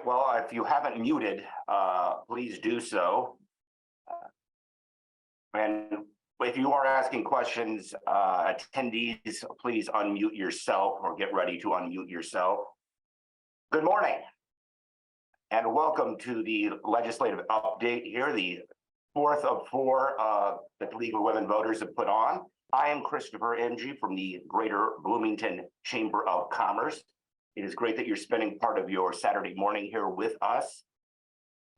Well, if you haven't muted, please do so. And if you are asking questions, attendees, please unmute yourself or get ready to unmute yourself. Good morning, and welcome to the legislative update here, the fourth of four that the League of Women Voters have put on. I am Christopher Ng from the Greater Bloomington Chamber of Commerce. It is great that you're spending part of your Saturday morning here with us.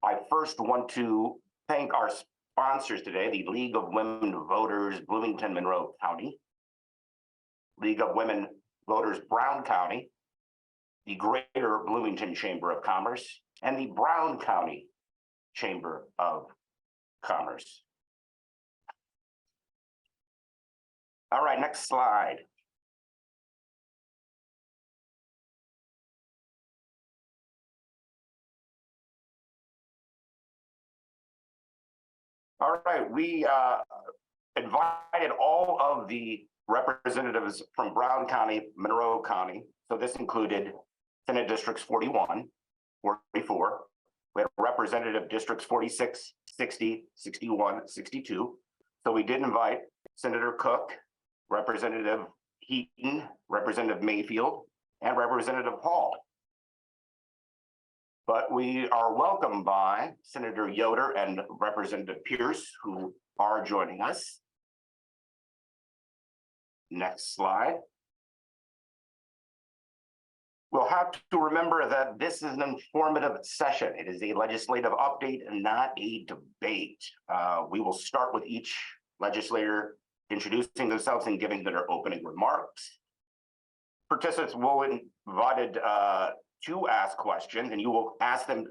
I first want to thank our sponsors today, the League of Women Voters, Bloomington, Monroe County, League of Women Voters, Brown County, the Greater Bloomington Chamber of Commerce, and the Brown County Chamber of Commerce. All right, next slide. All right, we invited all of the representatives from Brown County, Monroe County. So this included Senate Districts 41, 44. We had Representative Districts 46, 60, 61, 62. So we did invite Senator Cook, Representative Heaton, Representative Mayfield, and Representative Hall. But we are welcomed by Senator Yoder and Representative Pierce, who are joining us. Next slide. We'll have to remember that this is an informative session. It is a legislative update and not a debate. We will start with each legislator introducing themselves and giving their opening remarks. Participants will be invited to ask questions, and you will ask them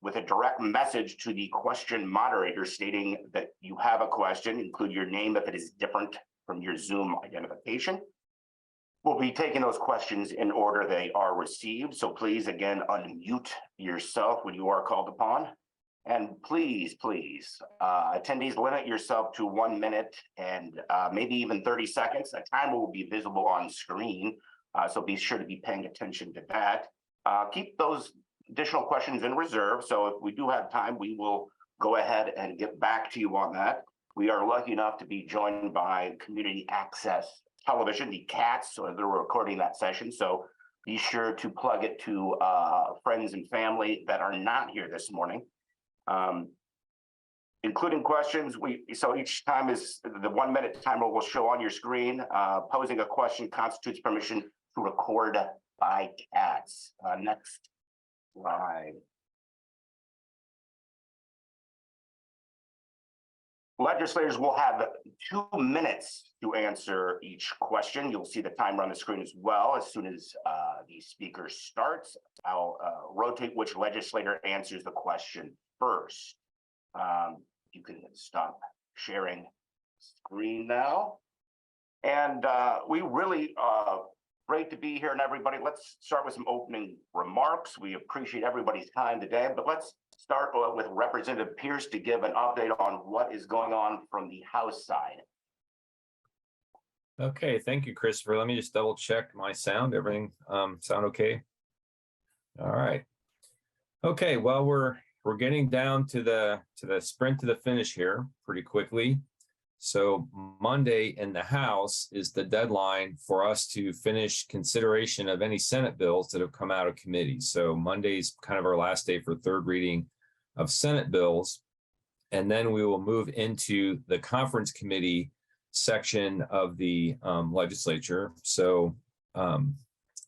with a direct message to the question moderator stating that you have a question. Include your name if it is different from your Zoom identification. We'll be taking those questions in order they are received, so please, again, unmute yourself when you are called upon. And please, attendees, limit yourself to 1 minute and maybe even 30 seconds. A timer will be visible on screen. So be sure to be paying attention to that. Keep those additional questions in reserve. So if we do have time, we will go ahead and get back to you on that. We are lucky enough to be joined by Community Access Television, the CATS, so they're recording that session. So be sure to plug it to friends and family that are not here this morning. Including questions, so each time is the 1 minute timer will show on your screen. Posing a question constitutes permission to record by CATS. Next slide. Legislators will have 2 minutes to answer each question. You'll see the timer on the screen as well. As soon as the speaker starts, I'll rotate which legislator answers the question first. You can stop sharing screen now. And we really great to be here, and everybody, let's start with some opening remarks. We appreciate everybody's time today, but let's start with Representative Pierce to give an update on what is going on from the House side. Okay, thank you, Christopher. Let me just double check my sound. Everything sound okay? All right. Okay, well, we're getting down to the sprint to the finish here pretty quickly. So Monday in the House is the deadline for us to finish consideration of any Senate bills that have come out of committee. So Monday's kind of our last day for third reading of Senate bills. And then we will move into the conference committee section of the legislature. So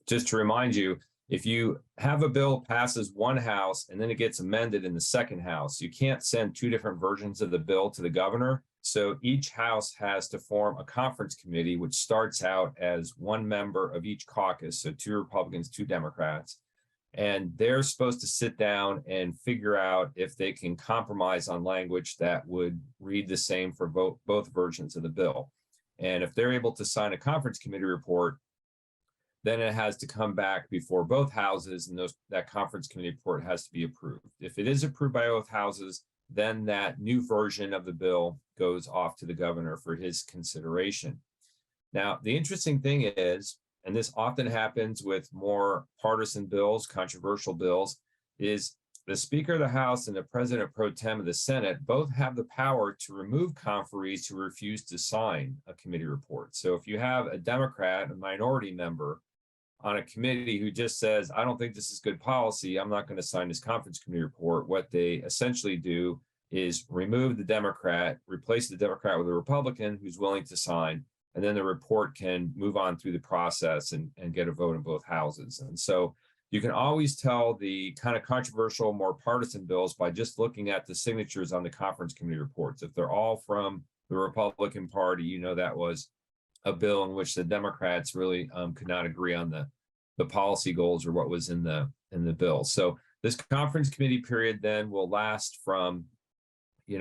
just to remind you, if you have a bill passes one house and then it gets amended in the second house, you can't send two different versions of the bill to the governor. So each house has to form a conference committee, which starts out as one member of each caucus, so 2 Republicans, 2 Democrats. And they're supposed to sit down and figure out if they can compromise on language that would read the same for both versions of the bill. And if they're able to sign a conference committee report, then it has to come back before both houses, and that conference committee report has to be approved. If it is approved by both houses, then that new version of the bill goes off to the governor for his consideration. Now, the interesting thing is, and this often happens with more partisan bills, controversial bills, is the Speaker of the House and the President pro tem of the Senate both have the power to remove conferees who refuse to sign a committee report. So if you have a Democrat, a minority member on a committee who just says, I don't think this is good policy, I'm not going to sign this conference committee report, what they essentially do is remove the Democrat, replace the Democrat with a Republican who's willing to sign, and then the report can move on through the process and get a vote in both houses. And so you can always tell the kind of controversial, more partisan bills by just looking at the signatures on the conference committee reports. If they're all from the Republican Party, you know that was a bill in which the Democrats really could not agree on the policy goals or what was in the bill. So this conference committee period then will last from,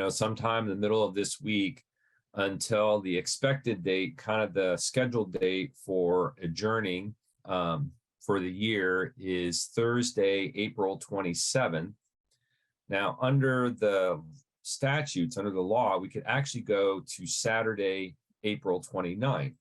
sometime in the middle of this week until the expected date, kind of the scheduled date for adjourning for the year is Thursday, April 27th. Now, under the statutes, under the law, we could actually go to Saturday, April 29th.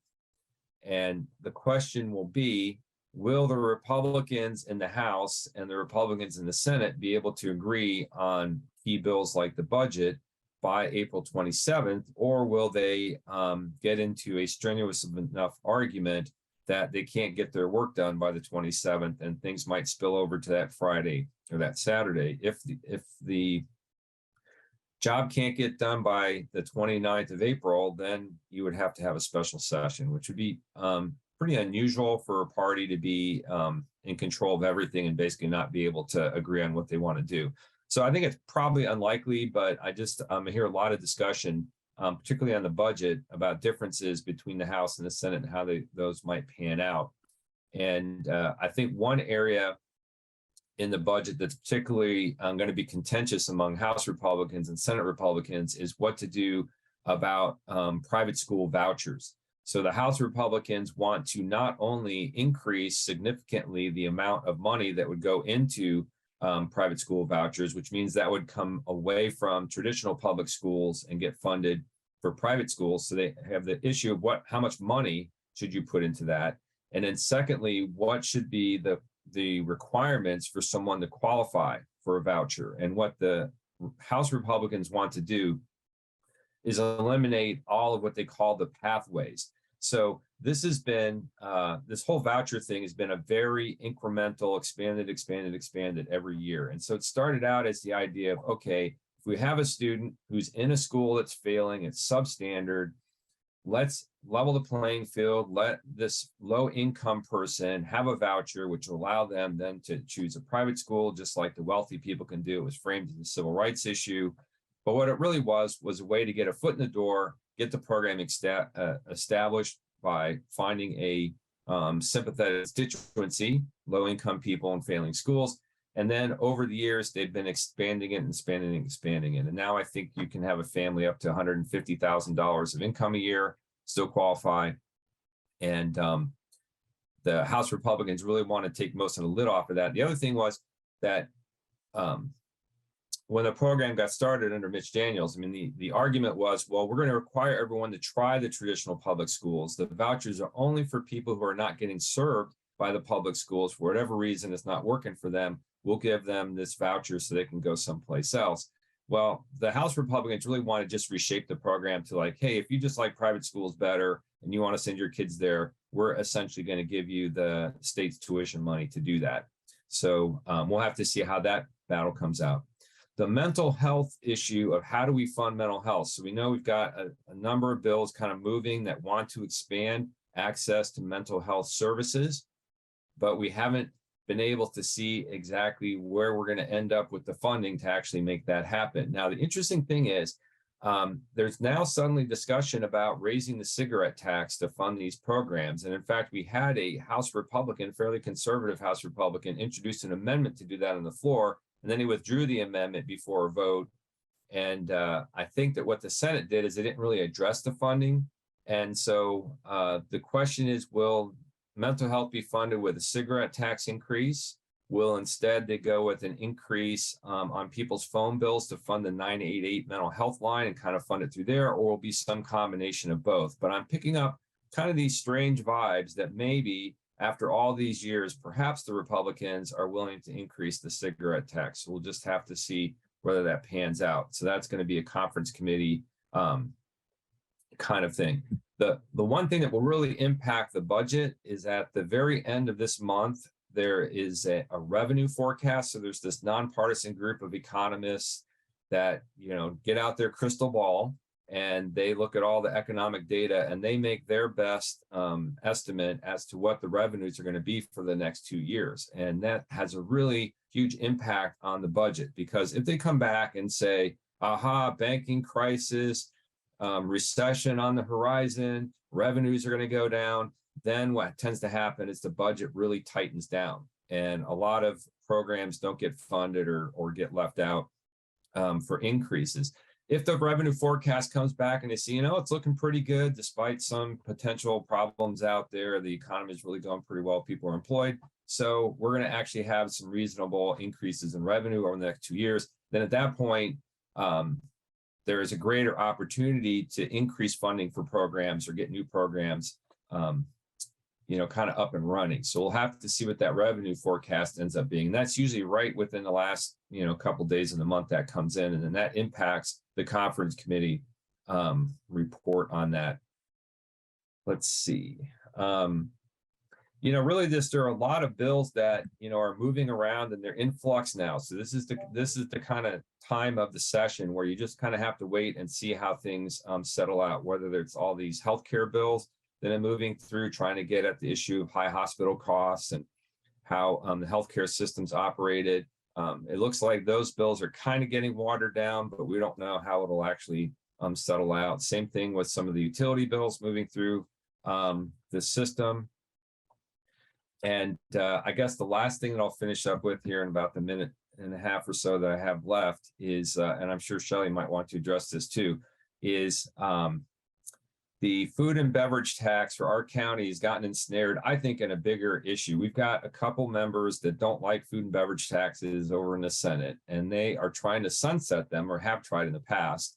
And the question will be, will the Republicans in the House and the Republicans in the Senate be able to agree on key bills like the budget by April 27th, or will they get into a strenuous enough argument that they can't get their work done by the 27th and things might spill over to that Friday or that Saturday? If the job can't get done by the 29th of April, then you would have to have a special session, which would be pretty unusual for a party to be in control of everything and basically not be able to agree on what they want to do. So I think it's probably unlikely, but I hear a lot of discussion, particularly on the budget, about differences between the House and the Senate and how those might pan out. And I think one area in the budget that's particularly going to be contentious among House Republicans and Senate Republicans is what to do about private school vouchers. So the House Republicans want to not only increase significantly the amount of money that would go into private school vouchers, which means that would come away from traditional public schools and get funded for private schools. So they have the issue of how much money should you put into that? And then secondly, what should be the requirements for someone to qualify for a voucher? And what the House Republicans want to do is eliminate all of what they call the pathways. So this has been, this whole voucher thing has been a very incremental, expanded every year. And so it started out as the idea of, okay, if we have a student who's in a school that's failing, it's substandard, let's level the playing field, let this low income person have a voucher, which will allow them then to choose a private school, just like the wealthy people can do. It was framed as a civil rights issue. But what it really was a way to get a foot in the door, get the program established by finding a sympathetic constituency, low income people in failing schools. And then over the years, they've been expanding it. And now I think you can have a family up to $150,000 of income a year, still qualify. And the House Republicans really want to take most of the lid off of that. The other thing was that when the program got started under Mitch Daniels, I mean, the argument was, well, we're going to require everyone to try the traditional public schools. The vouchers are only for people who are not getting served by the public schools. For whatever reason, it's not working for them. We'll give them this voucher so they can go someplace else. Well, the House Republicans really want to just reshape the program to like, hey, if you just like private schools better and you want to send your kids there, we're essentially going to give you the state's tuition money to do that. So we'll have to see how that battle comes out. The mental health issue of how do we fund mental health? So we know we've got a number of bills kind of moving that want to expand access to mental health services, but we haven't been able to see exactly where we're going to end up with the funding to actually make that happen. Now, the interesting thing is there's now suddenly discussion about raising the cigarette tax to fund these programs. And in fact, we had a House Republican, fairly conservative House Republican, introduce an amendment to do that on the floor. And then he withdrew the amendment before a vote. And I think that what the Senate did is they didn't really address the funding. And so the question is, will mental health be funded with a cigarette tax increase? Will instead they go with an increase on people's phone bills to fund the 988 mental health line and kind of fund it through there, or will be some combination of both? But I'm picking up kind of these strange vibes that maybe after all these years, perhaps the Republicans are willing to increase the cigarette tax. So we'll just have to see whether that pans out. So that's going to be a conference committee kind of thing. The one thing that will really impact the budget is at the very end of this month, there is a revenue forecast. So there's this nonpartisan group of economists that, get out their crystal ball and they look at all the economic data and they make their best estimate as to what the revenues are going to be for the next 2 years. And that has a really huge impact on the budget, because if they come back and say, aha, banking crisis, recession on the horizon, revenues are going to go down, then what tends to happen is the budget really tightens down and a lot of programs don't get funded or get left out for increases. If the revenue forecast comes back and they see, it's looking pretty good despite some potential problems out there, the economy is really going pretty well, people are employed, so we're going to actually have some reasonable increases in revenue over the next 2 years, then at that point, there is a greater opportunity to increase funding for programs or get new programs, kind of up and running. So we'll have to see what that revenue forecast ends up being. And that's usually right within the last, couple of days of the month that comes in, and then that impacts the conference committee report on that. Let's see. Really there are a lot of bills that, are moving around and they're in flux now. So this is the kind of time of the session where you just kind of have to wait and see how things settle out, whether it's all these healthcare bills that are moving through, trying to get at the issue of high hospital costs and how the healthcare system's operated. It looks like those bills are kind of getting watered down, but we don't know how it'll actually settle out. Same thing with some of the utility bills moving through the system. And I guess the last thing that I'll finish up with here in about the minute and a half or so that I have left is, and I'm sure Shelley might want to address this too, is the food and beverage tax for our county has gotten ensnared, I think, in a bigger issue. We've got a couple members that don't like food and beverage taxes over in the Senate, and they are trying to sunset them or have tried in the past.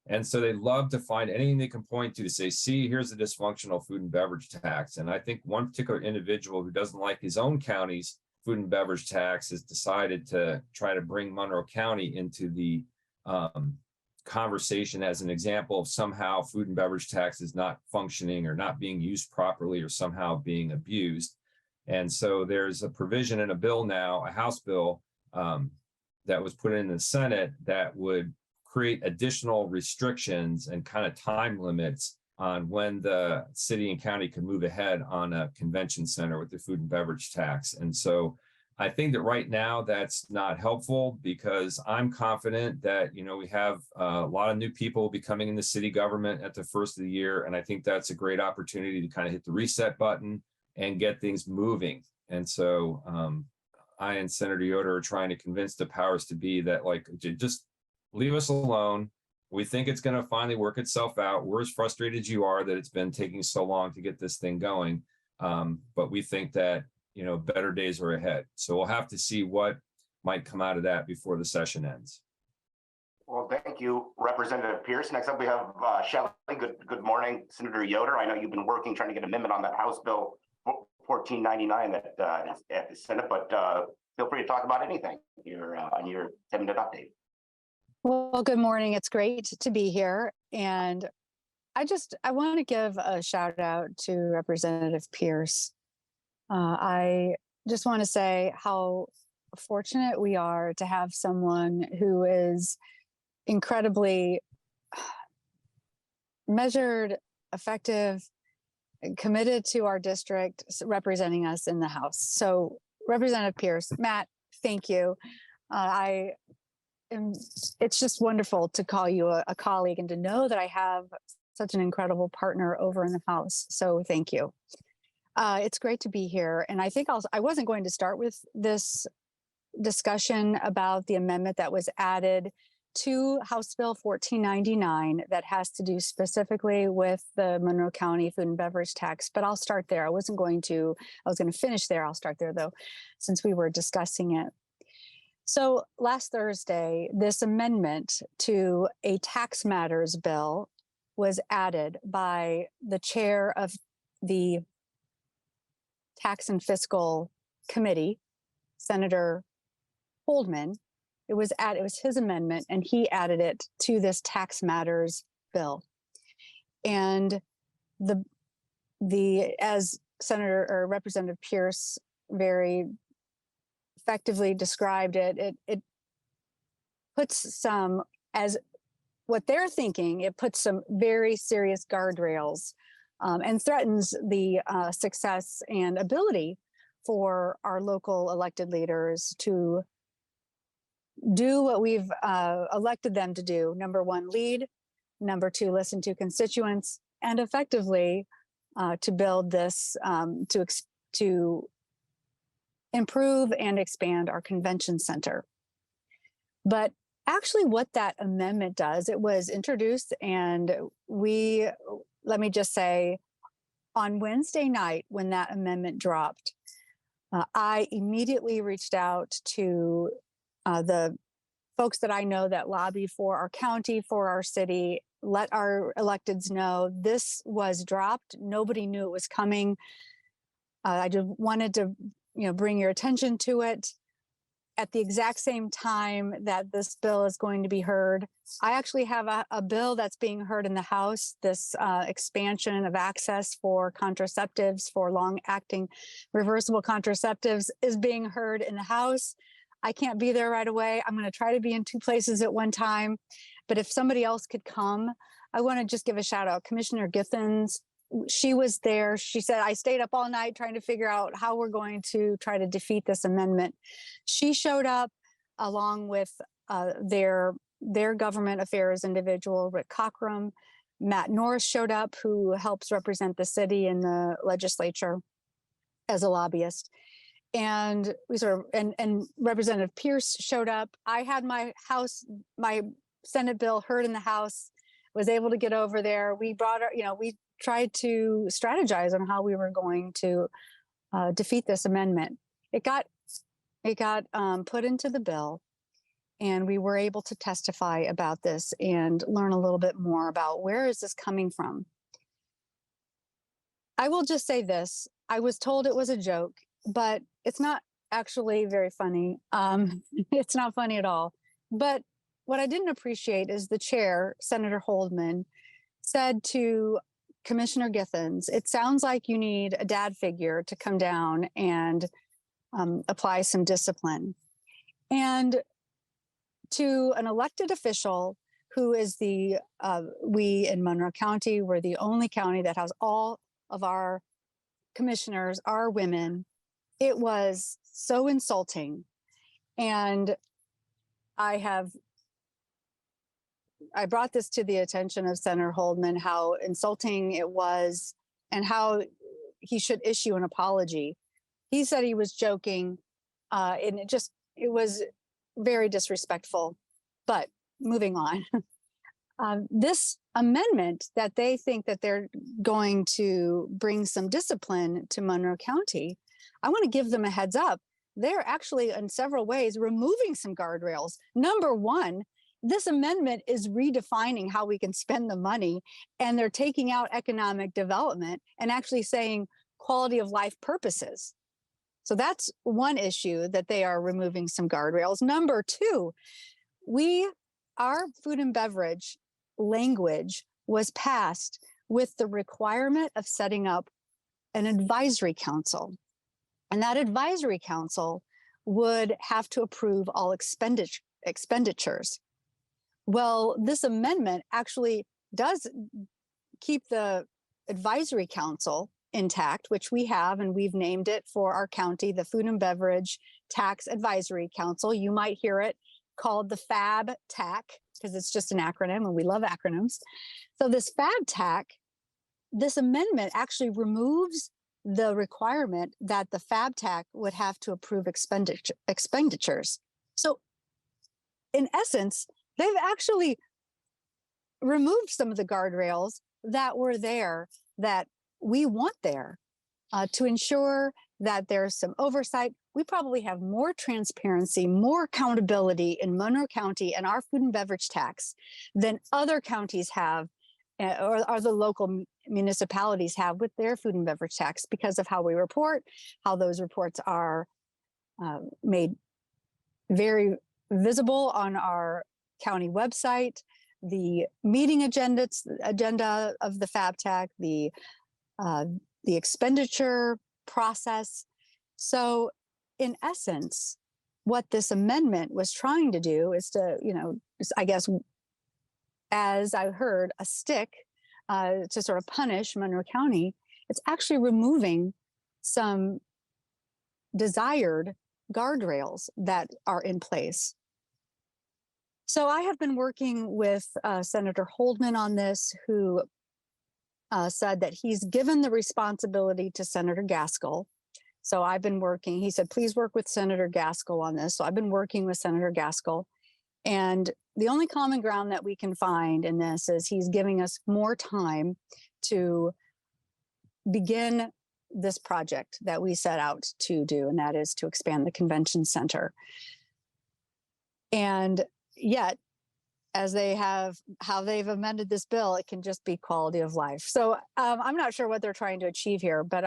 And so they love to find anything they can point to say, see, here's a dysfunctional food and beverage tax. And I think one particular individual who doesn't like his own county's food and beverage tax has decided to try to bring Monroe County into the conversation as an example of somehow food and beverage tax is not functioning or not being used properly or somehow being abused. And so there's a provision in a bill now, a House bill that was put in the Senate that would create additional restrictions and kind of time limits on when the city and county can move ahead on a convention center with the food and beverage tax. And so I think that right now that's not helpful, because I'm confident that, we have a lot of new people will be coming in the city government at the first of the year. And I think that's a great opportunity to kind of hit the reset button and get things moving. And so I and Senator Yoder are trying to convince the powers to be that, just leave us alone. We think it's going to finally work itself out. We're as frustrated as you are that it's been taking so long to get this thing going. But we think that, better days are ahead. So we'll have to see what might come out of that before the session ends. Well, thank you, Representative Pierce. Next up, we have Shelley. Good morning, Senator Yoder. I know you've been working, trying to get an amendment on that House Bill 1499 that is at the Senate, but feel free to talk about anything on your 10-minute update. Well, good morning. It's great to be here. And I want to give a shout out to Representative Pierce. I just want to say how fortunate we are to have someone who is incredibly measured, effective, committed to our district, representing us in the House. So Representative Pierce, Matt, thank you. It's just wonderful to call you a colleague and to know that I have such an incredible partner over in the House. So thank you. It's great to be here. And I think I wasn't going to start with this discussion about the amendment that was added to House Bill 1499 that has to do specifically with the Monroe County food and beverage tax, but I'll start there. I was going to finish there. I'll start there though, since we were discussing it. So last Thursday, this amendment to a tax matters bill was added by the chair of the Tax and Fiscal Committee, Senator Holdman. It was his amendment, and he added it to this tax matters bill. And as Senator or Representative Pierce very effectively described it, it puts some, as what they're thinking, it puts some very serious guardrails and threatens the success and ability for our local elected leaders to do what we've elected them to do. Number one, lead. Number two, listen to constituents, and effectively to build this, to improve and expand our convention center. But actually what that amendment does, it was introduced, and let me just say, on Wednesday night when that amendment dropped, I immediately reached out to the folks that I know that lobby for our county, for our city, let our electeds know this was dropped. Nobody knew it was coming. I just wanted to, bring your attention to it. At the exact same time that this bill is going to be heard, I actually have a bill that's being heard in the House. This expansion of access for contraceptives, for long-acting reversible contraceptives, is being heard in the House. I can't be there right away. I'm going to try to be in two places at one time. But if somebody else could come, I want to just give a shout out. Commissioner Githens, she was there. She said, I stayed up all night trying to figure out how we're going to try to defeat this amendment. She showed up along with their government affairs individual, Rick Cockrum. Matt Norris showed up, who helps represent the city in the legislature as a lobbyist. And and Representative Pierce showed up. I had my Senate bill heard in the House, was able to get over there. We brought we tried to strategize on how we were going to defeat this amendment. It got put into the bill, and we were able to testify about this and learn a little bit more about where is this coming from. I will just say this. I was told it was a joke, but it's not actually very funny. It's not funny at all. But what I didn't appreciate is the chair, Senator Holdman, said to Commissioner Githens, it sounds like you need a dad figure to come down and apply some discipline. And to an elected official who is we in Monroe County, we're the only county that has all of our commissioners are women. It was so insulting. And I brought this to the attention of Senator Holdman, how insulting it was and how he should issue an apology. He said he was joking, and it was very disrespectful. But moving on, this amendment that they think that they're going to bring some discipline to Monroe County, I want to give them a heads up. They're actually in several ways removing some guardrails. Number one, this amendment is redefining how we can spend the money, and they're taking out economic development and actually saying quality of life purposes. So that's one issue, that they are removing some guardrails. Number two, our food and beverage language was passed with the requirement of setting up an advisory council. And that advisory council would have to approve all expenditures. Well, this amendment actually does keep the advisory council intact, which we have, and we've named it for our county, the Food and Beverage Tax Advisory Council. You might hear it called the FAB TAC, because it's just an acronym, and we love acronyms. So this FAB TAC, this amendment actually removes the requirement that the FAB TAC would have to approve expenditures. So in essence, they've actually removed some of the guardrails that were there, that we want there, to ensure that there's some oversight. We probably have more transparency, more accountability in Monroe County and our food and beverage tax than other counties have, or the local municipalities have with their food and beverage tax because of how we report, how those reports are made very visible on our county website, the meeting agenda of the FabTech, the expenditure process. So in essence, what this amendment was trying to do is to, I guess, as I heard, a stick to sort of punish Monroe County. It's actually removing some desired guardrails that are in place. So I have been working with Senator Holdman on this, who said that he's given the responsibility to Senator Gaskell. So I've been working, he said, please work with Senator Gaskell on this. So I've been working with Senator Gaskell. And the only common ground that we can find in this is he's giving us more time to begin this project that we set out to do, and that is to expand the convention center. And yet, as how they've amended this bill, it can just be quality of life. So I'm not sure what they're trying to achieve here, but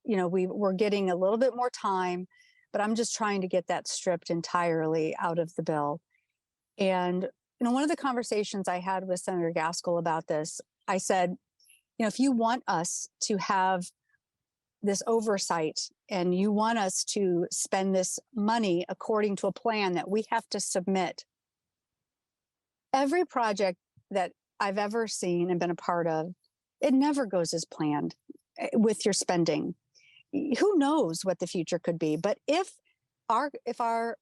we're getting a little bit more time, but I'm just trying to get that stripped entirely out of the bill. And, one of the conversations I had with Senator Gaskell about this, I said, if you want us to have this oversight and you want us to spend this money according to a plan that we have to submit, every project that I've ever seen and been a part of, it never goes as planned with your spending. Who knows what the future could be? But if our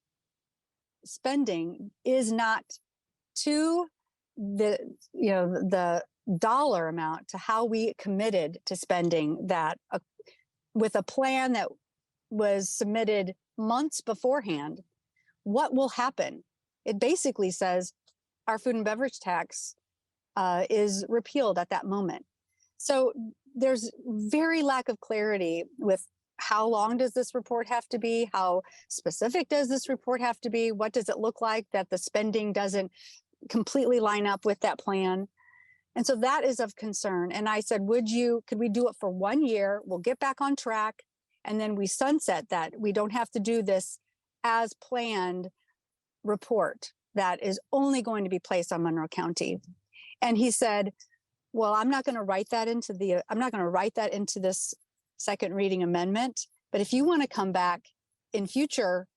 spending is not to the dollar amount to how we committed to spending that with a plan that was submitted months beforehand, what will happen? It basically says our food and beverage tax is repealed at that moment. So there's very lack of clarity with how long does this report have to be? How specific does this report have to be? What does it look like that the spending doesn't completely line up with that plan? And so that is of concern. And I said, could we do it for 1 year? We'll get back on track. And then we sunset that. We don't have to do this as planned report that is only going to be placed on Monroe County. And he said, well, I'm not going to write that into this second reading amendment. But if you want to come back in future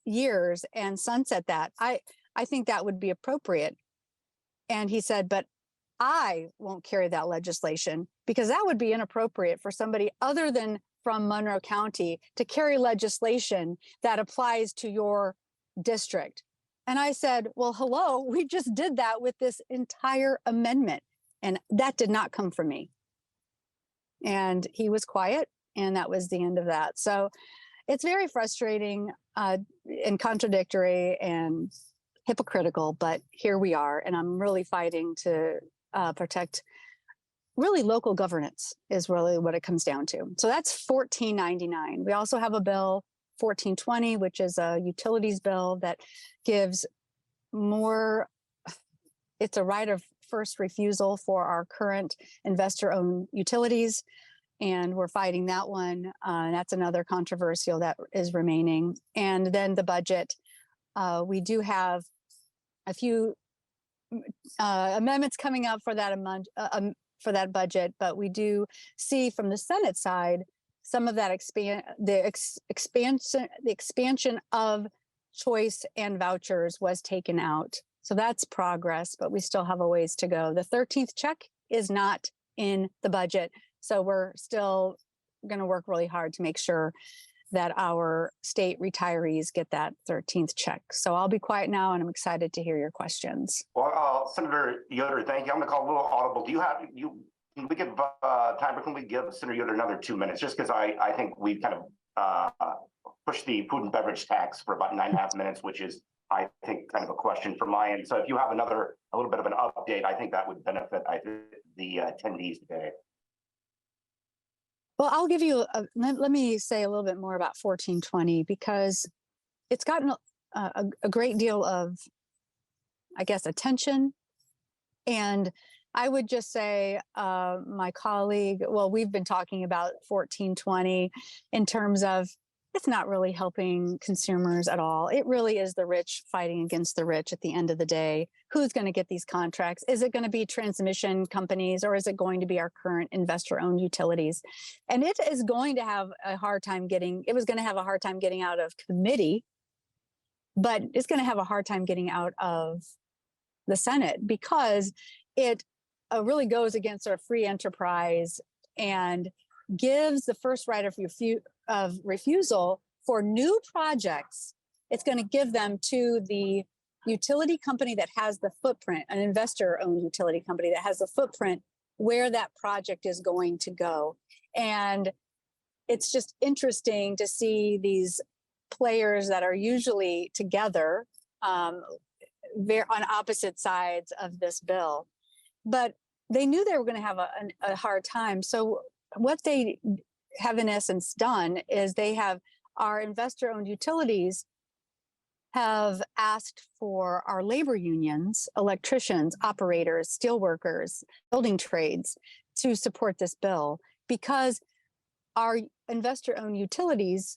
years and sunset that, I think that would be appropriate. And he said, but I won't carry that legislation because that would be inappropriate for somebody other than from Monroe County to carry legislation that applies to your district. And I said, well, hello, we just did that with this entire amendment. And that did not come from me. And he was quiet, and that was the end of that. So it's very frustrating and contradictory and hypocritical, but here we are. And I'm really fighting to protect really local governance is really what it comes down to. So that's $14.99. We also have a bill, 1420, which is a utilities bill that gives more, it's a right of first refusal for our current investor-owned utilities. And we're fighting that one. That's another controversial that is remaining. And then the budget, we do have a few amendments coming up for that budget, but we do see from the Senate side some of that expansion of choice and vouchers was taken out. So that's progress, but we still have a ways to go. The 13th check is not in the budget, so we're still going to work really hard to make sure that our state retirees get that 13th check. So I'll be quiet now, and I'm excited to hear your questions. Well, Senator Yoder, thank you. I'm going to call a little audible. Can we give time, or can we give Senator Yoder another 2 minutes? Just because I think we've kind of pushed the food and beverage tax for about 9.5 minutes, which is, I think, kind of a question from my end. So if you have a little bit of an update, I think that would benefit the attendees today. Well, I'll give you, let me say a little bit more about 1420, because it's gotten a great deal of, I guess, attention. And I would just say, my colleague, well, we've been talking about 1420 in terms of it's not really helping consumers at all. It really is the rich fighting against the rich at the end of the day. Who's going to get these contracts? Is it going to be transmission companies, or is it going to be our current investor-owned utilities? And it is going to have a hard time getting, it was going to have a hard time getting out of committee, but it's going to have a hard time getting out of the Senate because it really goes against our free enterprise and gives the first right of refusal for new projects. It's going to give them to the utility company that has the footprint, an investor-owned utility company that has the footprint where that project is going to go. And it's just interesting to see these players that are usually together they're on opposite sides of this bill. But they knew they were going to have a hard time. So what they have in essence done is they have our investor-owned utilities have asked for our labor unions, electricians, operators, steelworkers, building trades to support this bill because our investor-owned utilities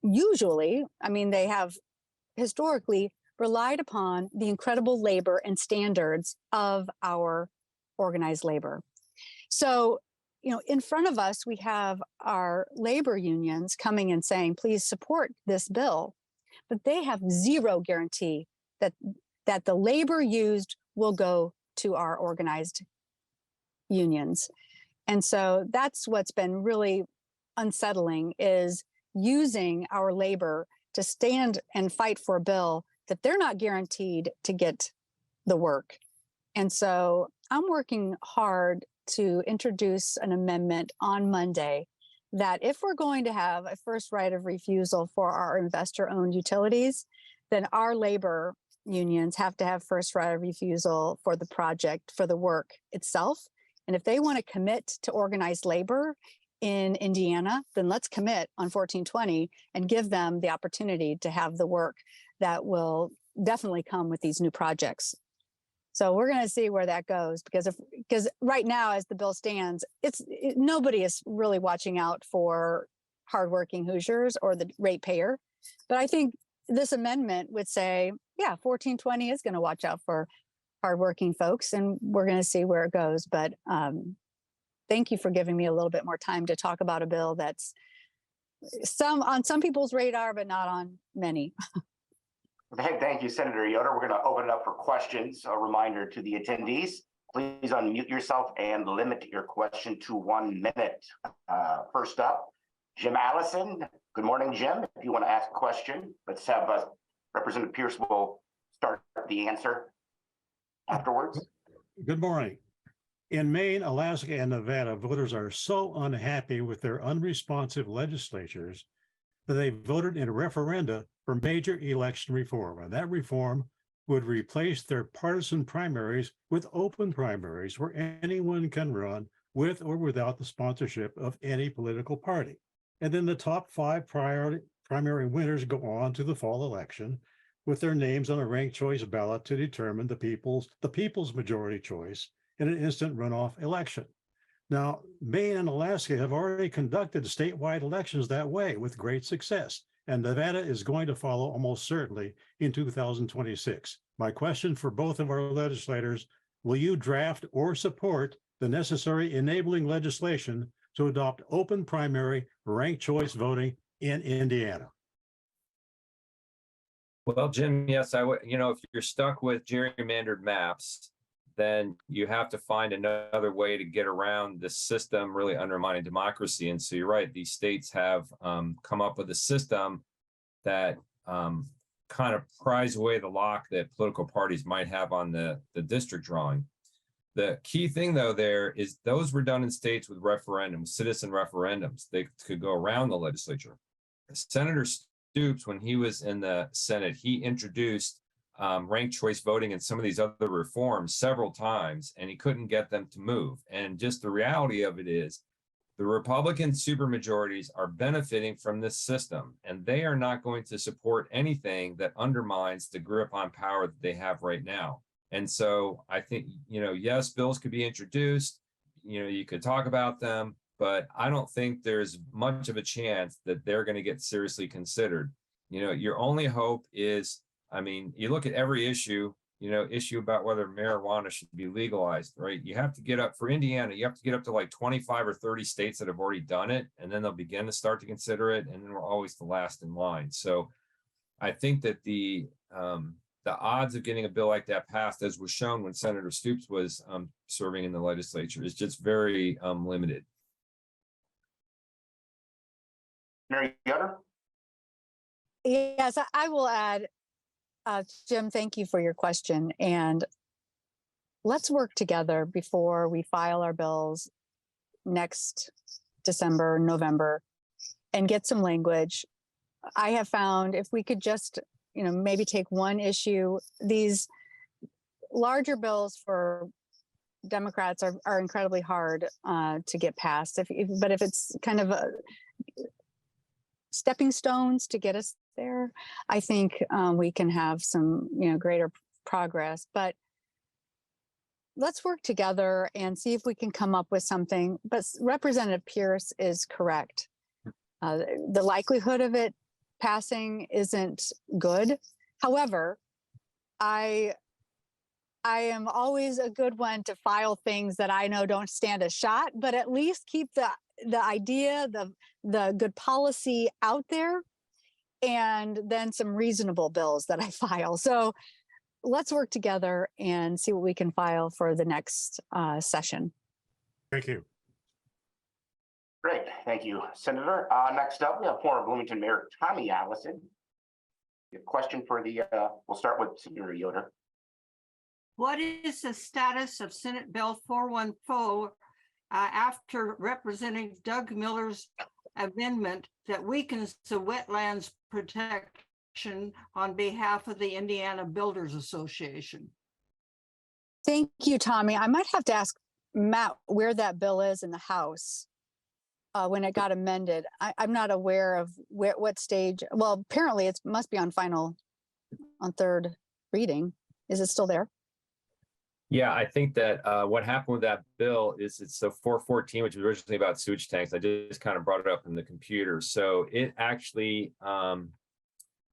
usually, I mean, they have historically relied upon the incredible labor and standards of our organized labor. So, you know, in front of us, we have our labor unions coming and saying, please support this bill, but they have zero guarantee that the labor used will go to our organized unions. And so that's what's been really unsettling is using our labor to stand and fight for a bill that they're not guaranteed to get the work. And so I'm working hard to introduce an amendment on Monday that if we're going to have a first right of refusal for our investor-owned utilities, then our labor unions have to have first right of refusal for the project, for the work itself. And if they want to commit to organized labor in Indiana, then let's commit on 1420 and give them the opportunity to have the work that will definitely come with these new projects. So we're going to see where that goes because right now, as the bill stands, nobody is really watching out for hardworking Hoosiers or the ratepayer. But I think this amendment would say, yeah, 1420 is going to watch out for hardworking folks, and we're going to see where it goes. But thank you for giving me a little bit more time to talk about a bill that's on some people's radar, but not on many. Thank you, Senator Yoder. We're going to open it up for questions. A reminder to the attendees, please unmute yourself and limit your question to 1 minute. First up, Jim Allison. Good morning, Jim. If you want to ask a question, let's have Representative Pierce will start the answer afterwards. Good morning. In Maine, Alaska, and Nevada, voters are so unhappy with their unresponsive legislatures that they voted in a referenda for major election reform. And that reform would replace their partisan primaries with open primaries where anyone can run with or without the sponsorship of any political party. And then the top 5 primary winners go on to the fall election with their names on a ranked choice ballot to determine the people's majority choice in an instant runoff election. Now, Maine and Alaska have already conducted statewide elections that way with great success, and Nevada is going to follow almost certainly in 2026. My question for both of our legislators, will you draft or support the necessary enabling legislation to adopt open primary ranked choice voting in Indiana? Well, Jim, yes, I would. You know, if you're stuck with gerrymandered maps, then you have to find another way to get around the system really undermining democracy. And so you're right, these states have come up with a system that kind of pries away the lock that political parties might have on the district drawing. The key thing, though, there is those were done in states with referendums, citizen referendums. They could go around the legislature. Senator Stoops, when he was in the Senate, he introduced ranked choice voting and some of these other reforms several times, and he couldn't get them to move. And just the reality of it is the Republican supermajorities are benefiting from this system, and they are not going to support anything that undermines the grip on power that they have right now. And so I think, yes, bills could be introduced, you could talk about them, but I don't think there's much of a chance that they're going to get seriously considered. Your only hope is, I mean, you look at every issue about whether marijuana should be legalized, right? You have to get up for Indiana, you have to get up to like 25 or 30 states that have already done it, and then they'll begin to start to consider it, and then we're always the last in line. So I think that the odds of getting a bill like that passed, as was shown when Senator Stoops was serving in the legislature, is just very limited. Mary Gutter? Yes, I will add, Jim, thank you for your question. And let's work together before we file our bills next December, November, and get some language. I have found if we could just, maybe take one issue, these larger bills for Democrats are incredibly hard to get passed. But if it's kind of stepping stones to get us there, I think we can have some, greater progress. But let's work together and see if we can come up with something. But Representative Pierce is correct. The likelihood of it passing isn't good. However, I am always a good one to file things that I know don't stand a shot, but at least keep the idea, the good policy out there, and then some reasonable bills that I file. So let's work together and see what we can file for the next session. Thank you. Great, thank you, Senator. Next up, we have former Bloomington Mayor Tommy Allison. A question for we'll start with Senator Yoder. What is the status of Senate Bill 414 after Representative Doug Miller's amendment that weakens the wetlands protection on behalf of the Indiana Builders Association? Thank you, Tommy. I might have to ask Matt where that bill is in the House when it got amended. I'm not aware of what stage. Well, apparently it must be on third reading. Is it still there? Yeah, I think that what happened with that bill is it's the 414, which was originally about sewage tanks. I just kind of brought it up in the computer. So it actually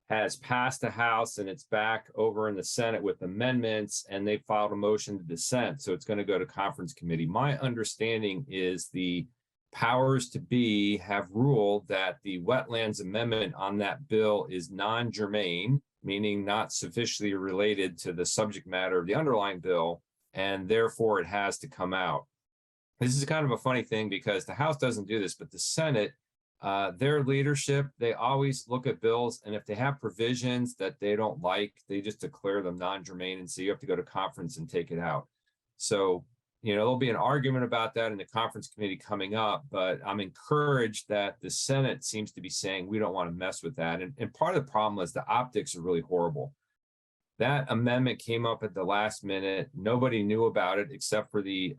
has passed the House and it's back over in the Senate with amendments, and they filed a motion to dissent. So it's going to go to conference committee. My understanding is the powers to be have ruled that the wetlands amendment on that bill is non-germane, meaning not sufficiently related to the subject matter of the underlying bill, and therefore it has to come out. This is kind of a funny thing because the House doesn't do this, but the Senate, their leadership, they always look at bills, and if they have provisions that they don't like, they just declare them non-germane, and so you have to go to conference and take it out. So there'll be an argument about that in the conference committee coming up, but I'm encouraged that the Senate seems to be saying we don't want to mess with that. And part of the problem is the optics are really horrible. That amendment came up at the last minute. Nobody knew about it except for the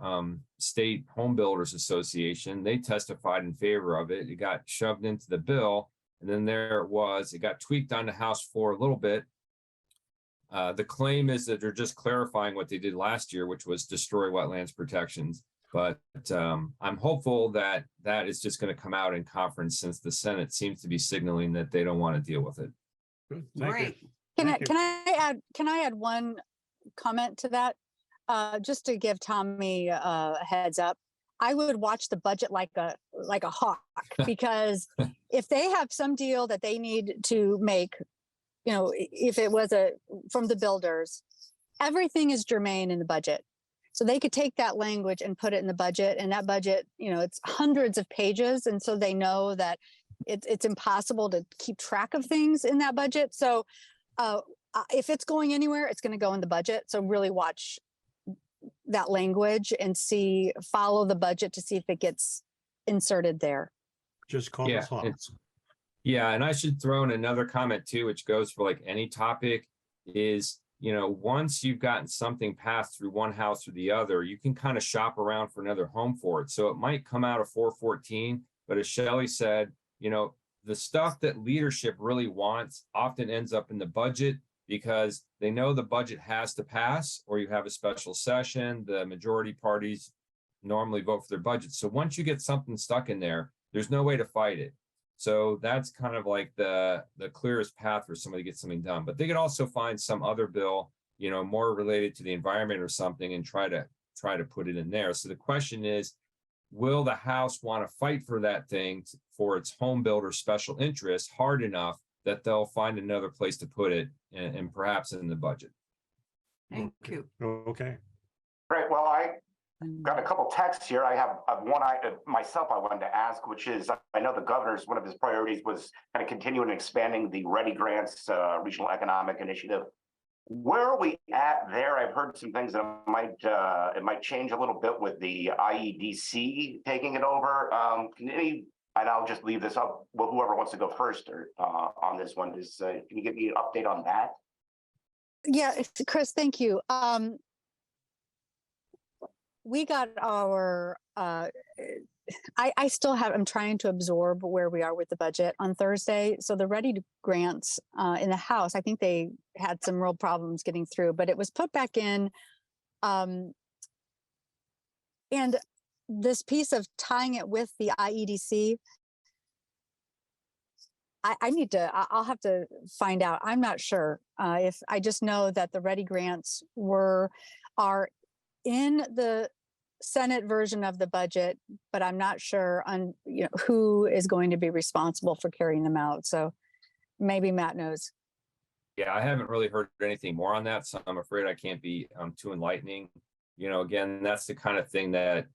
State Home Builders Association. They testified in favor of it. It got shoved into the bill, and then there it was. It got tweaked on the House floor a little bit. The claim is that they're just clarifying what they did last year, which was destroy wetlands protections. But I'm hopeful that that is just going to come out in conference, since the Senate seems to be signaling that they don't want to deal with it. Good. Thank Great. you. Can Thank I add one comment to that? Just to give Tommy a heads up. I would watch the budget like a hawk, because if they have some deal that they need to make, if it was from the builders, everything is germane in the budget. So they could take that language and put it in the budget, and that budget, it's hundreds of pages. And so they know that it's impossible to keep track of things in that budget. So if it's going anywhere, it's going to go in the budget. So really watch that language and follow the budget to see if it gets inserted there. Just call us Hawks. Yeah, and I should throw in another comment too, which goes for like any topic, is, once you've gotten something passed through one house or the other, you can kind of shop around for another home for it. So it might come out of 414, but as Shelley said, the stuff that leadership really wants often ends up in the budget, because they know the budget has to pass, or you have a special session. The majority parties normally vote for their budget. So once you get something stuck in there, there's no way to fight it. So that's kind of like the clearest path for somebody to get something done. But they could also find some other bill, you know, more related to the environment or something, and try to put it in there. So the question is, will the House want to fight for that thing for its home builder special interest hard enough that they'll find another place to put it, and perhaps in the budget? Thank you. Okay. Great. Well, I got a couple texts here. I have one I myself I wanted to ask, which is, I know the governor's one of his priorities was kind of continuing expanding the Ready Grants Regional Economic Initiative. Where are we at there? I've heard some things that it might change a little bit with the IEDC taking it over. And I'll just leave this up. Well, whoever wants to go first or on this one is, can you give me an update on that? Yeah, Chris, thank you. We got our, I still have, I'm trying to absorb where we are with the budget on Thursday. So the Ready Grants in the House, I think they had some real problems getting through, but it was put back in. And this piece of tying it with the IEDC, I'll have to find out. I'm not sure if I just know that the Ready Grants are in the Senate version of the budget, but I'm not sure on who is going to be responsible for carrying them out. So maybe Matt knows. Yeah, I haven't really heard anything more on that, so I'm afraid I can't be too enlightening. Again, that's the kind of thing that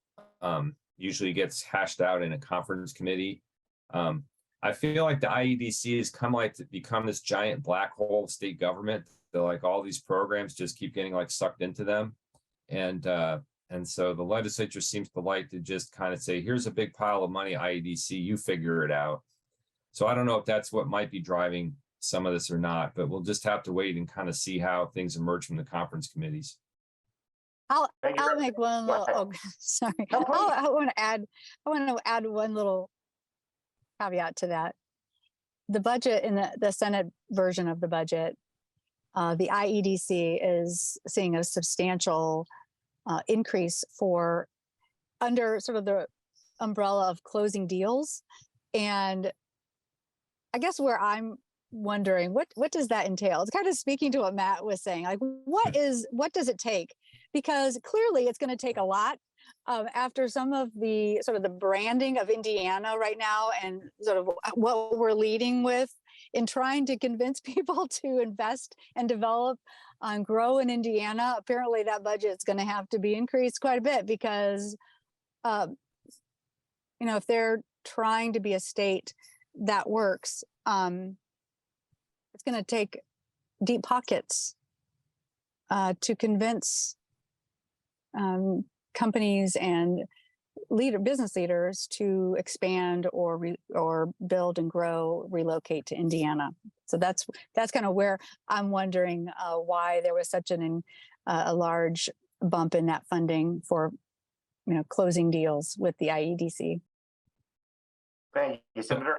usually gets hashed out in a conference committee. I feel like the IEDC has become this giant black hole of state government. That like all these programs just keep getting like sucked into them, and so the legislature seems to like to just kind of say, here's a big pile of money, IEDC, you figure it out. So I don't know if that's what might be driving some of this or not, but we'll just have to wait and kind of see how things emerge from the conference committees. I'll make one little, oh, sorry. I want to add one little caveat to that. The budget in the Senate version of the budget, the IEDC is seeing a substantial increase for under sort of the umbrella of closing deals. And I guess where I'm wondering, what does that entail? It's kind of speaking to what Matt was saying, like what does it take? Because clearly it's going to take a lot after some of the sort of the branding of Indiana right now and sort of what we're leading with in trying to convince people to invest and develop and grow in Indiana. Apparently that budget is going to have to be increased quite a bit because, if they're trying to be a state that works, it's going to take deep pockets to convince companies and business leaders to expand or build and grow, relocate to Indiana. So that's kind of where I'm wondering why there was such a large bump in that funding for closing deals with the IEDC. Thank you, Senator.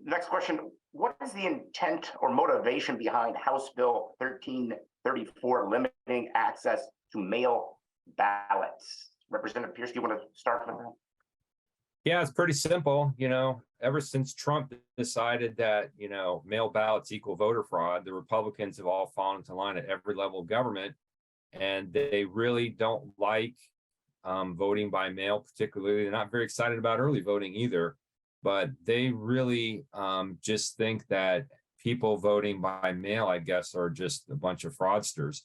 Next question. What is the intent or motivation behind House Bill 1334 limiting access to mail ballots? Representative Pierce, do you want to start with that? Yeah, it's pretty simple. Ever since Trump decided that, mail ballots equal voter fraud, the Republicans have all fallen into line at every level of government. And they really don't like voting by mail, particularly. They're not very excited about early voting either. But they really just think that people voting by mail, I guess, are just a bunch of fraudsters.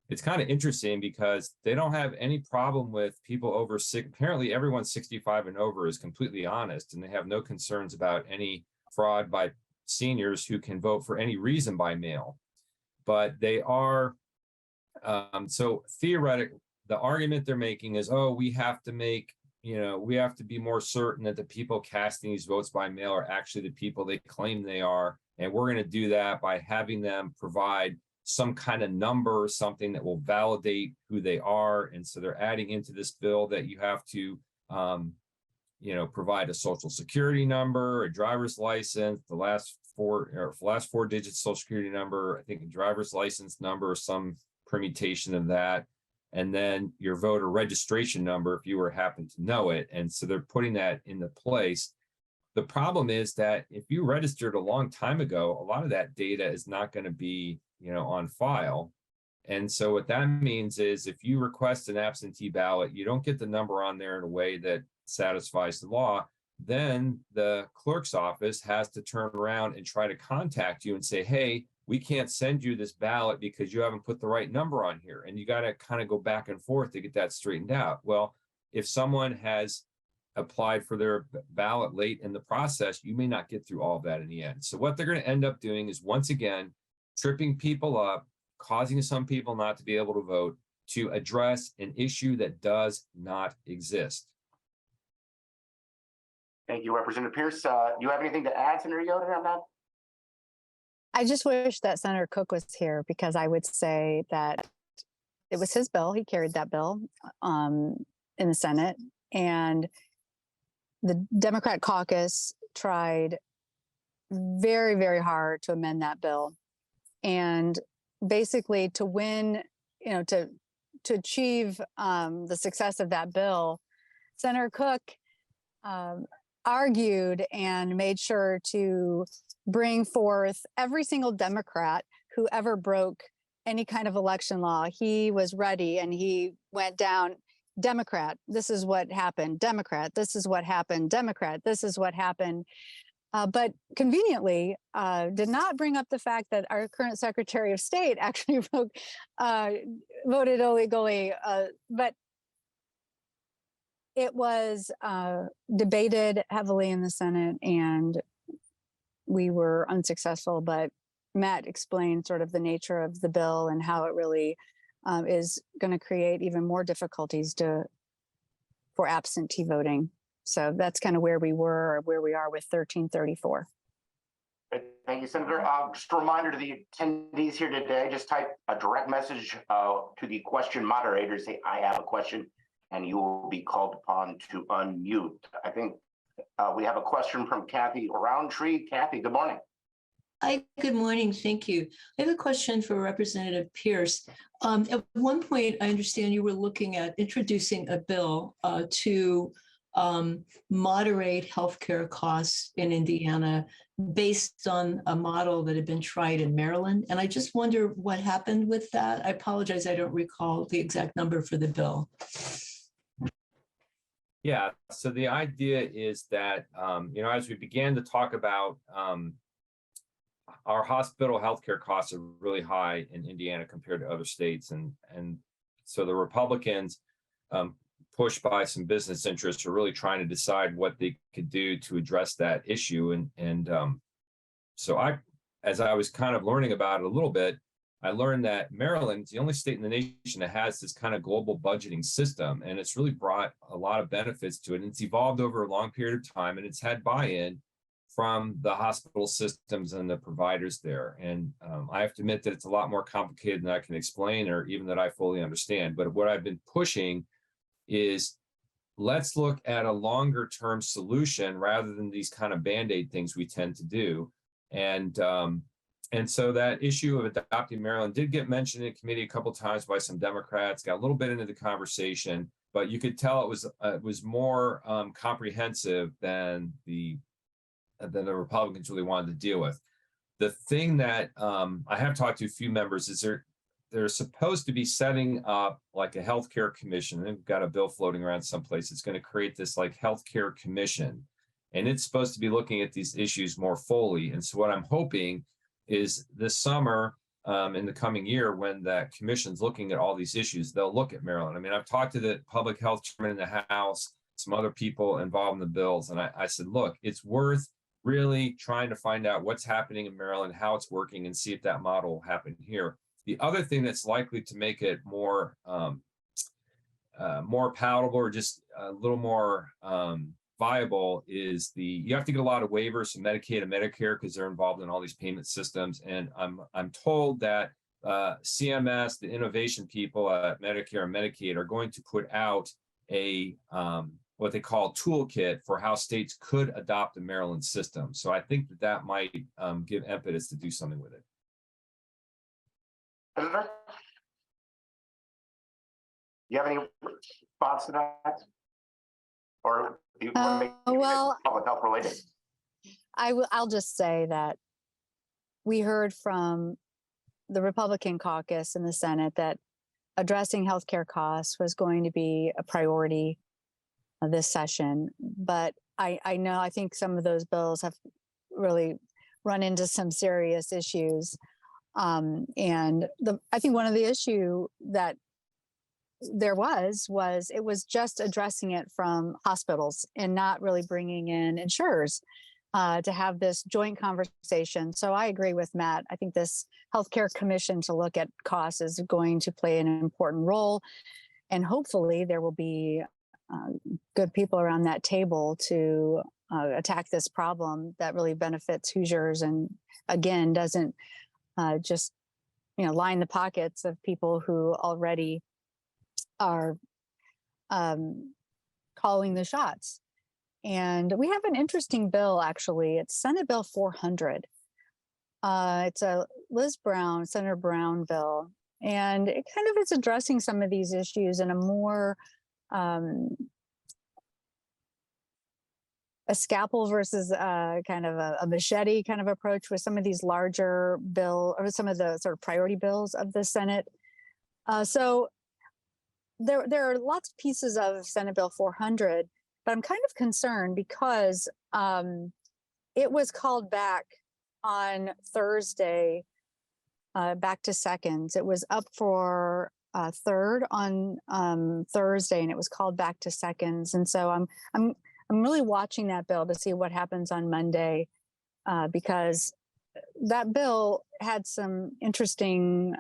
It's kind of interesting because they don't have any problem with people over six. Apparently, everyone 65 and over is completely honest, and they have no concerns about any fraud by seniors who can vote for any reason by mail. But they are, so theoretically, the argument they're making is, we have to be more certain that the people casting these votes by mail are actually the people they claim they are. And we're going to do that by having them provide some kind of number or something that will validate who they are. And so they're adding into this bill that you have to, provide a social security number, a driver's license, the last last four digits social security number, I think a driver's license number, or some permutation of that, and then your voter registration number if you were happen to know it. And so they're putting that into place. The problem is that if you registered a long time ago, a lot of that data is not going to be, on file. And so what that means is if you request an absentee ballot, you don't get the number on there in a way that satisfies the law, then the clerk's office has to turn around and try to contact you and say, hey, we can't send you this ballot because you haven't put the right number on here. And you got to kind of go back and forth to get that straightened out. Well, if someone has applied for their ballot late in the process, you may not get through all of that in the end. So what they're going to end up doing is, once again, tripping people up, causing some people not to be able to vote, to address an issue that does not exist. Thank you, Representative Pierce. Do you have anything to add, Senator Yoder, on that? I just wish that Senator Cook was here, because I would say that it was his bill. He carried that bill in the Senate, and the Democrat caucus tried very, very hard to amend that bill. And basically to win, to achieve the success of that bill, Senator Cook argued and made sure to bring forth every single Democrat who ever broke any kind of election law. He was ready, and he went down, Democrat, this is what happened. Democrat, this is what happened. Democrat, this is what happened. But conveniently did not bring up the fact that our current Secretary of State actually voted illegally. But it was debated heavily in the Senate, and we were unsuccessful. But Matt explained sort of the nature of the bill and how it really is going to create even more difficulties for absentee voting. So that's kind of where we were, or where we are with 1334. Thank you, Senator. Just a reminder to the attendees here today, just type a direct message to the question moderator, say, I have a question, and you will be called upon to unmute. I think we have a question from Kathy Roundtree. Kathy, good morning. Hi, good morning. Thank you. I have a question for Representative Pierce. At one point, I understand you were looking at introducing a bill to moderate healthcare costs in Indiana based on a model that had been tried in Maryland. And I just wonder what happened with that. I apologize, I don't recall the exact number for the bill. Yeah, so the idea is that, as we began to talk about our hospital healthcare costs are really high in Indiana compared to other states. And so the Republicans, pushed by some business interests, are really trying to decide what they could do to address that issue. So as I was kind of learning about it a little bit, I learned that Maryland's the only state in the nation that has this kind of global budgeting system, and it's really brought a lot of benefits to it. And it's evolved over a long period of time, and it's had buy-in from the hospital systems and the providers there. And I have to admit that it's a lot more complicated than I can explain, or even that I fully understand. But what I've been pushing is, let's look at a longer term solution rather than these kind of Band-Aid things we tend to do. And so that issue of adopting Maryland did get mentioned in committee a couple of times by some Democrats, got a little bit into the conversation, but you could tell it was more comprehensive than the Republicans really wanted to deal with. The thing that I have talked to a few members is they're supposed to be setting up like a healthcare commission. They've got a bill floating around someplace. It's going to create this like healthcare commission, and it's supposed to be looking at these issues more fully. And so what I'm hoping is this summer, in the coming year, when that commission's looking at all these issues, they'll look at Maryland. I mean, I've talked to the public health chairman in the House, some other people involved in the bills, and I said, look, it's worth really trying to find out what's happening in Maryland, how it's working, and see if that model will happen here. The other thing that's likely to make it more palatable, or just a little more viable, is you have to get a lot of waivers from Medicaid and Medicare because they're involved in all these payment systems. And I'm told that CMS, the innovation people at Medicare and Medicaid, are going to put out a what they call toolkit for how states could adopt the Maryland system. So I think that that might give impetus to do something with it. Senator? You have any response to that? Or do you want to make well, public health related? I'll just say that we heard from the Republican caucus in the Senate that addressing healthcare costs was going to be a priority of this session. But I think some of those bills have really run into some serious issues. And I think one of the issue that there was it was just addressing it from hospitals and not really bringing in insurers to have this joint conversation. So I agree with Matt. I think this healthcare commission to look at costs is going to play an important role. And hopefully there will be good people around that table to attack this problem that really benefits Hoosiers and again, doesn't just, line the pockets of people who already are calling the shots. And we have an interesting bill, actually. It's Senate Bill 400. It's a Senator Brown bill. And it kind of is addressing some of these issues in a more a scalpel versus kind of a machete kind of approach with some of these larger bill or some of the sort of priority bills of the Senate. So there are lots of pieces of Senate Bill 400, but I'm kind of concerned because it was called back on Thursday, back to seconds. It was up for third on Thursday, and it was called back to seconds. And so I'm really watching that bill to see what happens on Monday, because that bill had some interesting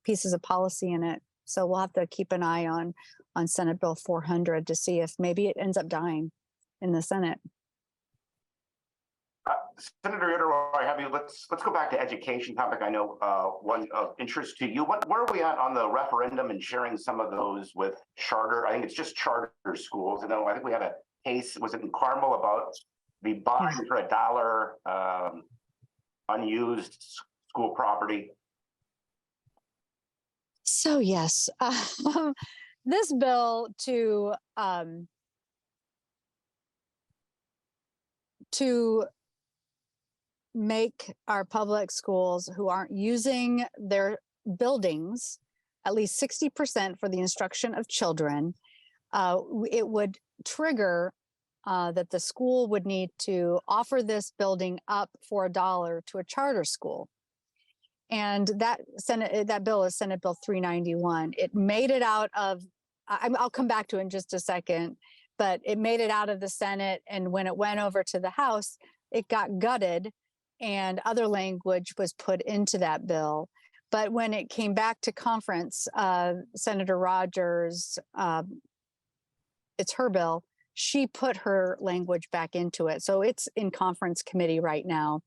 pieces of policy in it. So we'll have to keep an eye on Senate Bill 400 to see if maybe it ends up dying in the Senate. Senator Yoder, while I have you, let's go back to education topic. I know one of interest to you. Where are we at on the referendum and sharing some of those with charter? I think it's just charter schools. And then I think we had a case, was it in Carmel, about the buying for $1 unused school property? So yes, this bill to make our public schools who aren't using their buildings at least 60% for the instruction of children, it would trigger that the school would need to offer this building up for $1 to a charter school. And that bill is Senate Bill 391. It made it out of, I'll come back to it in just a second, but it made it out of the Senate. And when it went over to the House, it got gutted and other language was put into that bill. But when it came back to conference, Senator Rogers, it's her bill, she put her language back into it. So it's in conference committee right now.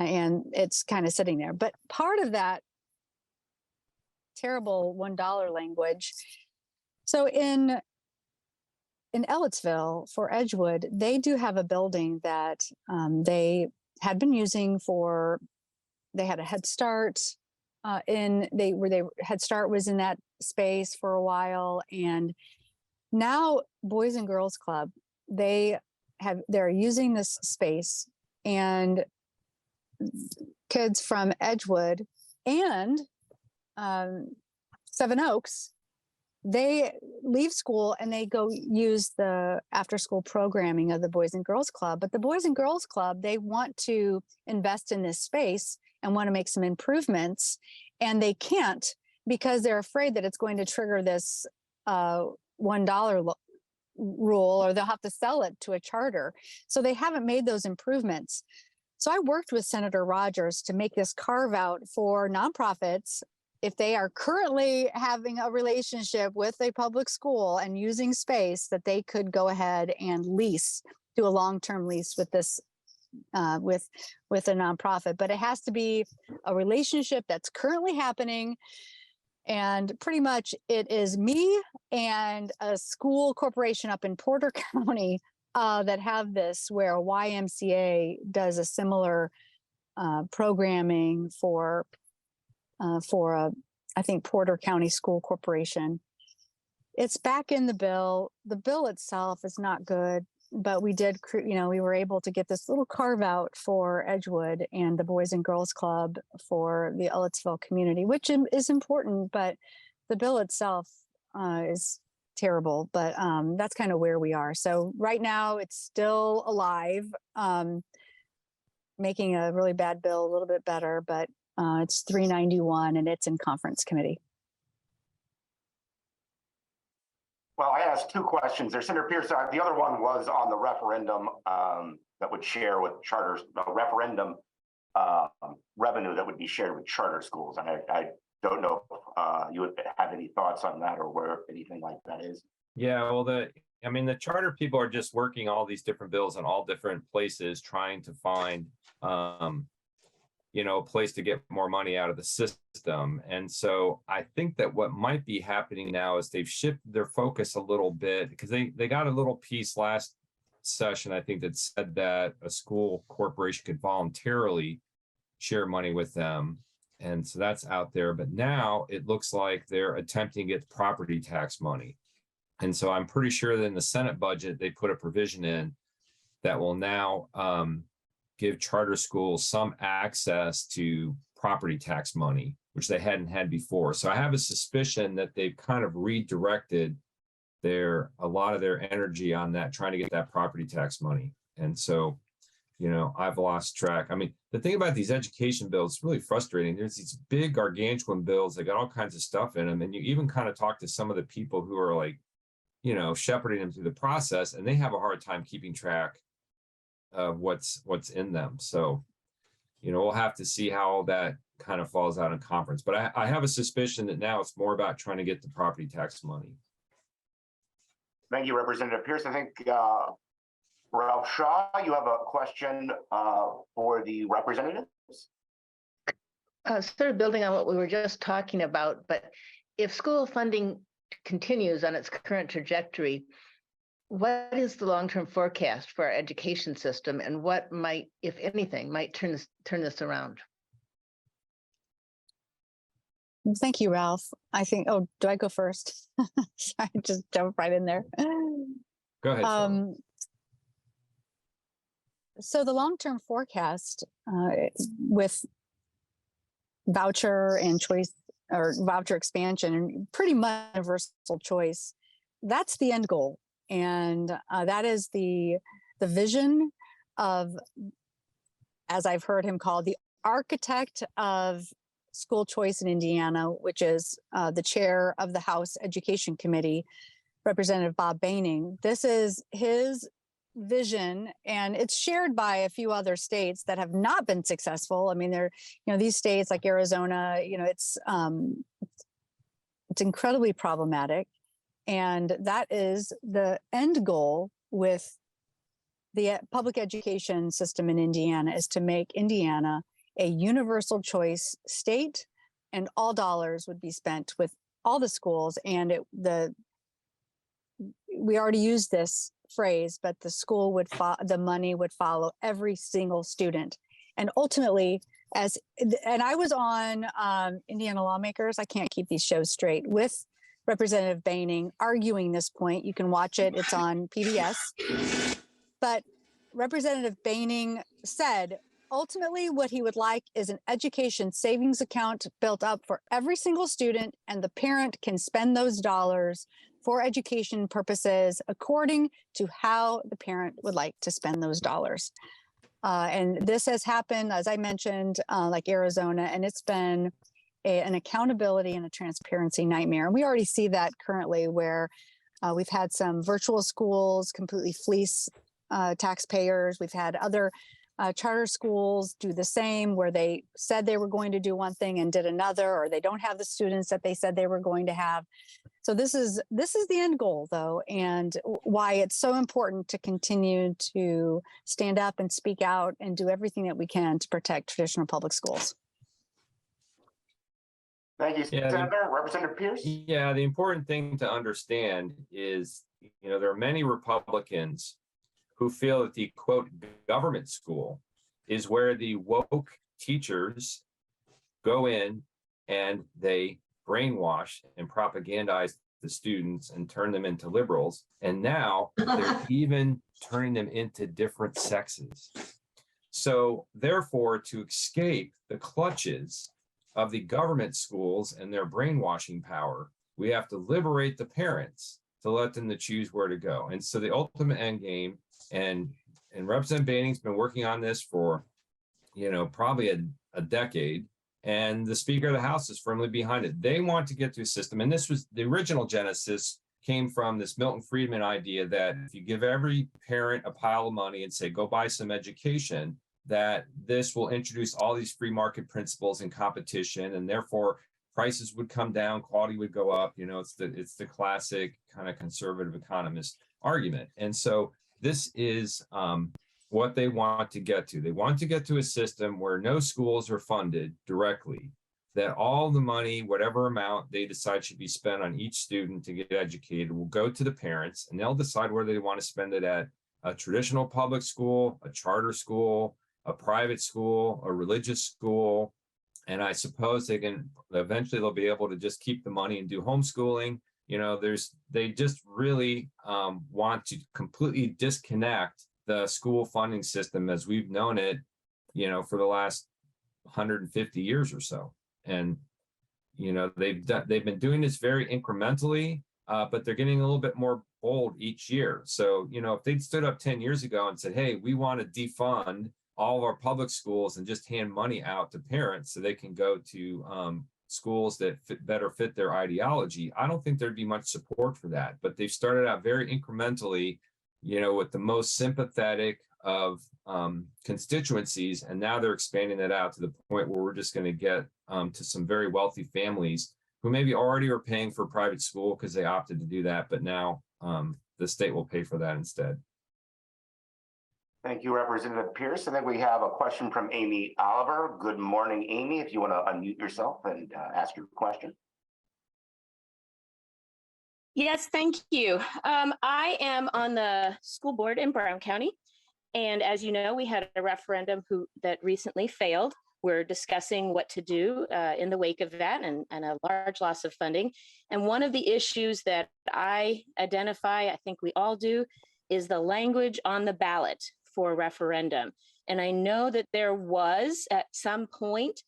And it's kind of sitting there. But part of that terrible $1 language. So in Ellettsville for Edgewood, they do have a building that they had been using for, they had a Head Start Head Start was in that space for a while. And now Boys and Girls Club, they're using this space, and kids from Edgewood and Seven Oaks, they leave school and they go use the after school programming of the Boys and Girls Club. But the Boys and Girls Club, they want to invest in this space and want to make some improvements, and they can't because they're afraid that it's going to trigger this $1 rule, or they'll have to sell it to a charter. So they haven't made those improvements. So I worked with Senator Rogers to make this carve out for nonprofits. If they are currently having a relationship with a public school and using space, that they could go ahead and do a long-term lease with this, with a nonprofit. But it has to be a relationship that's currently happening. And pretty much it is me and a school corporation up in Porter County that have this, where YMCA does a similar programming for I think Porter County School Corporation. It's back in the bill. The bill itself is not good, but we did, we were able to get this little carve out for Edgewood and the Boys and Girls Club for the Ellettsville community, which is important, but the bill itself is terrible. But that's kind of where we are. So right now it's still alive, making a really bad bill a little bit better, but it's 391 and it's in conference committee. Well, I asked two questions there. Senator Pierce, the other one was on the referendum that would share with charters, referendum revenue that would be shared with charter schools. And I don't know if you would have any thoughts on that or where anything like that is. Yeah, well, the charter people are just working all these different bills in all different places, trying to find, a place to get more money out of the system. And so I think that what might be happening now is they've shifted their focus a little bit, because they got a little piece last session, I think, that said that a school corporation could voluntarily share money with them. And so that's out there. But now it looks like they're attempting to get property tax money. And so I'm pretty sure that in the Senate budget, they put a provision in that will now give charter schools some access to property tax money, which they hadn't had before. So I have a suspicion that they've kind of redirected a lot of their energy on that, trying to get that property tax money. And so, I've lost track. I mean, the thing about these education bills is really frustrating. There's these big gargantuan bills that got all kinds of stuff in them. And you even kind of talk to some of the people who are like, shepherding them through the process, and they have a hard time keeping track of what's in them. So, we'll have to see how all that kind of falls out in conference. But I have a suspicion that now it's more about trying to get the property tax money. Thank you, Representative Pierce. I think Ralph Shaw, you have a question for the representatives. Sort of building on what we were just talking about, but if school funding continues on its current trajectory, what is the long-term forecast for our education system, and what might, if anything, might turn this around? Thank you, Ralph. I think, do I go first? I just jump right in there. Go ahead. So the long-term forecast with voucher and choice, or voucher expansion, and pretty much universal choice, that's the end goal. And that is the vision of, as I've heard him called, the architect of school choice in Indiana, which is the chair of the House Education Committee, Representative Bob Baining. This is his vision, and it's shared by a few other states that have not been successful. I mean, these states like Arizona, it's incredibly problematic. And that is the end goal with the public education system in Indiana, is to make Indiana a universal choice state, and all dollars would be spent with all the schools. And we already used this phrase, but the money would follow every single student. And ultimately, and I was on Indiana Lawmakers, I can't keep these shows straight, with Representative Baining arguing this point. You can watch it, it's on PBS. But Representative Baining said, ultimately, what he would like is an education savings account built up for every single student, and the parent can spend those dollars for education purposes according to how the parent would like to spend those dollars. And this has happened, as I mentioned, like Arizona, and it's been an accountability and a transparency nightmare. And we already see that currently, where we've had some virtual schools completely fleece taxpayers. We've had other charter schools do the same, where they said they were going to do one thing and did another, or they don't have the students that they said they were going to have. So this is the end goal, though, and why it's so important to continue to stand up and speak out and do everything that we can to protect traditional public schools. Thank you, Yeah, Senator. Representative Pierce? Yeah, the important thing to understand is, there are many Republicans who feel that the quote government school is where the woke teachers go in and they brainwash and propagandize the students and turn them into liberals. And now they're even turning them into different sexes. So therefore, to escape the clutches of the government schools and their brainwashing power, we have to liberate the parents to let them to choose where to go. And so the ultimate end game, and Representative Baning's been working on this for, probably a decade. And the Speaker of the House is firmly behind it. They want to get to a system. And this was the original genesis, came from this Milton Friedman idea that if you give every parent a pile of money and say, go buy some education, that this will introduce all these free market principles and competition, and therefore prices would come down, quality would go up. It's the classic kind of conservative economist argument. And so this is what they want to get to. They want to get to a system where no schools are funded directly, that all the money, whatever amount they decide should be spent on each student to get educated, will go to the parents, and they'll decide where they want to spend it at a traditional public school, a charter school, a private school, a religious school. And I suppose eventually they'll be able to just keep the money and do homeschooling. They just really want to completely disconnect the school funding system as we've known it, for the last 150 years or so. And, they've been doing this very incrementally, but they're getting a little bit more bold each year. So, if they'd stood up 10 years ago and said, hey, we want to defund all of our public schools and just hand money out to parents so they can go to schools that better fit their ideology, I don't think there'd be much support for that. But they've started out very incrementally, with the most sympathetic of constituencies, and now they're expanding that out to the point where we're just going to get to some very wealthy families who maybe already are paying for private school because they opted to do that, but now the state will pay for that instead. Thank you, Representative Pierce. And then we have a question from Amy Oliver. Good morning, Amy. If you want to unmute yourself and ask your question. Yes, thank you. I am on the school board in Brown County. And as you know, we had a referendum that recently failed. We're discussing what to do in the wake of that and a large loss of funding. And one of the issues that I identify, I think we all do, is the language on the ballot for referendum. And I know that there was at some point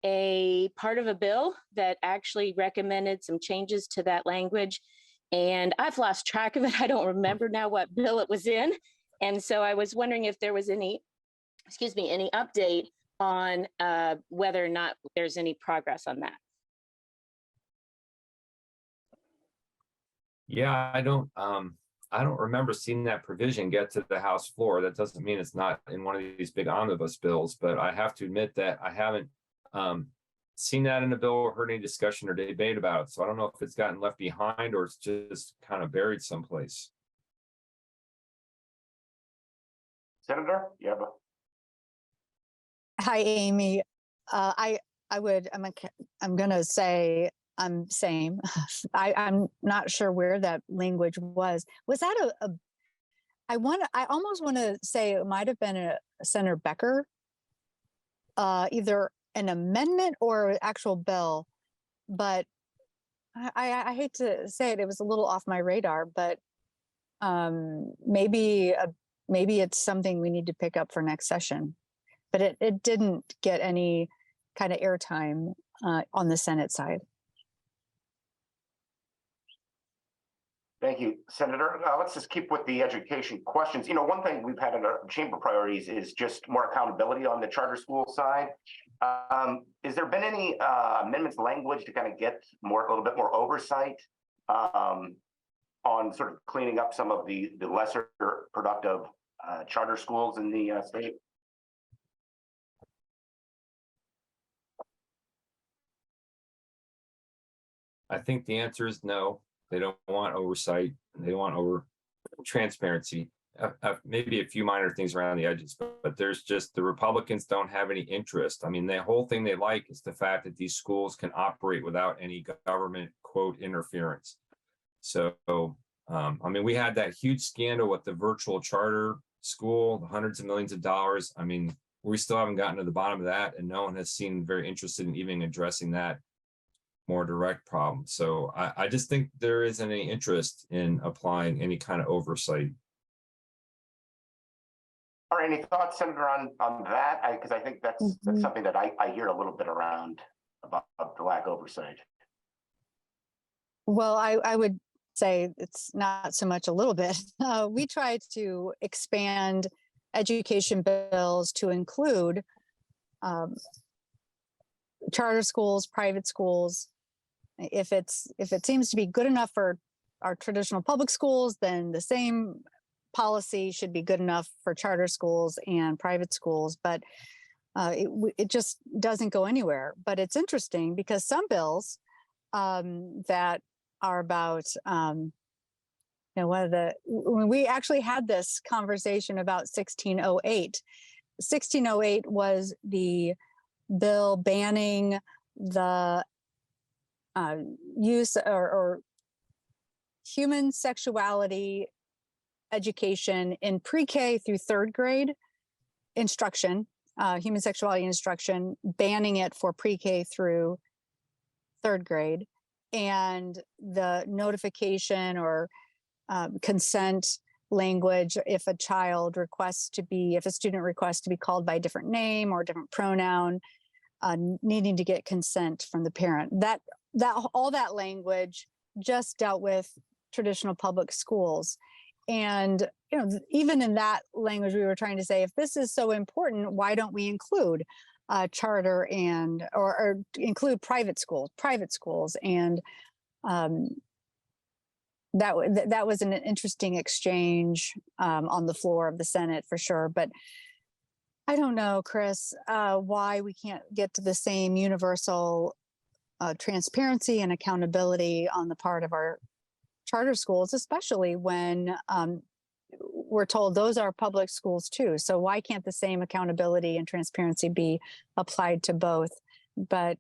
a part of a bill that actually recommended some changes to that language. And I've lost track of it. I don't remember now what bill it was in. And so I was wondering if there was any update on whether or not there's any progress on that. Yeah, I don't remember seeing that provision get to the House floor. That doesn't mean it's not in one of these big omnibus bills, but I have to admit that I haven't seen that in a bill or heard any discussion or debate about it. So I don't know if it's gotten left behind or it's just kind of buried someplace. Senator, you have a... Hi, Amy. I'm gonna say I'm same. I'm not sure where that language was. Was that I almost want to say it might have been a Senator Becker, either an amendment or an actual bill, but I hate to say it, it was a little off my radar, but maybe it's something we need to pick up for next session. But it didn't get any kind of airtime on the Senate side. Thank you, Senator. Let's just keep with the education questions. One thing we've had in our chamber priorities is just more accountability on the charter school side. Has there been any amendments language to kind of get a little bit more oversight on sort of cleaning up some of the lesser productive charter schools in the state? I think the answer is no. They don't want oversight. They want transparency. maybe a few minor things around the edges, but there's just the Republicans don't have any interest. I mean, the whole thing they like is the fact that these schools can operate without any government quote interference. So, I mean, we had that huge scandal with the virtual charter school, the hundreds of millions of dollars. I mean, we still haven't gotten to the bottom of that, and no one has seemed very interested in even addressing that more direct problem. So I just think there isn't any interest in applying any kind of oversight. Are any thoughts, Senator, on that? Because I think that's something that I hear a little bit around about the lack of oversight. Well, I would say it's not so much a little bit. We try to expand education bills to include charter schools, private schools. If it seems to be good enough for our traditional public schools, then the same policy should be good enough for charter schools and private schools. But it just doesn't go anywhere. But it's interesting because some bills that are about when we actually had this conversation about 1608. 1608 was the bill banning the use or human sexuality education in pre-K through third grade instruction, human sexuality instruction, banning it for pre-K through third grade, and the notification or consent language if a student requests to be called by a different name or a different pronoun, needing to get consent from the parent. That all that language just dealt with traditional public schools. And even in that language, we were trying to say, if this is so important, why don't we include charter and or include private schools? And that was an interesting exchange on the floor of the Senate for sure. But I don't know, Chris, why we can't get to the same universal transparency and accountability on the part of our charter schools, especially when we're told those are public schools too. So why can't the same accountability and transparency be applied to both? But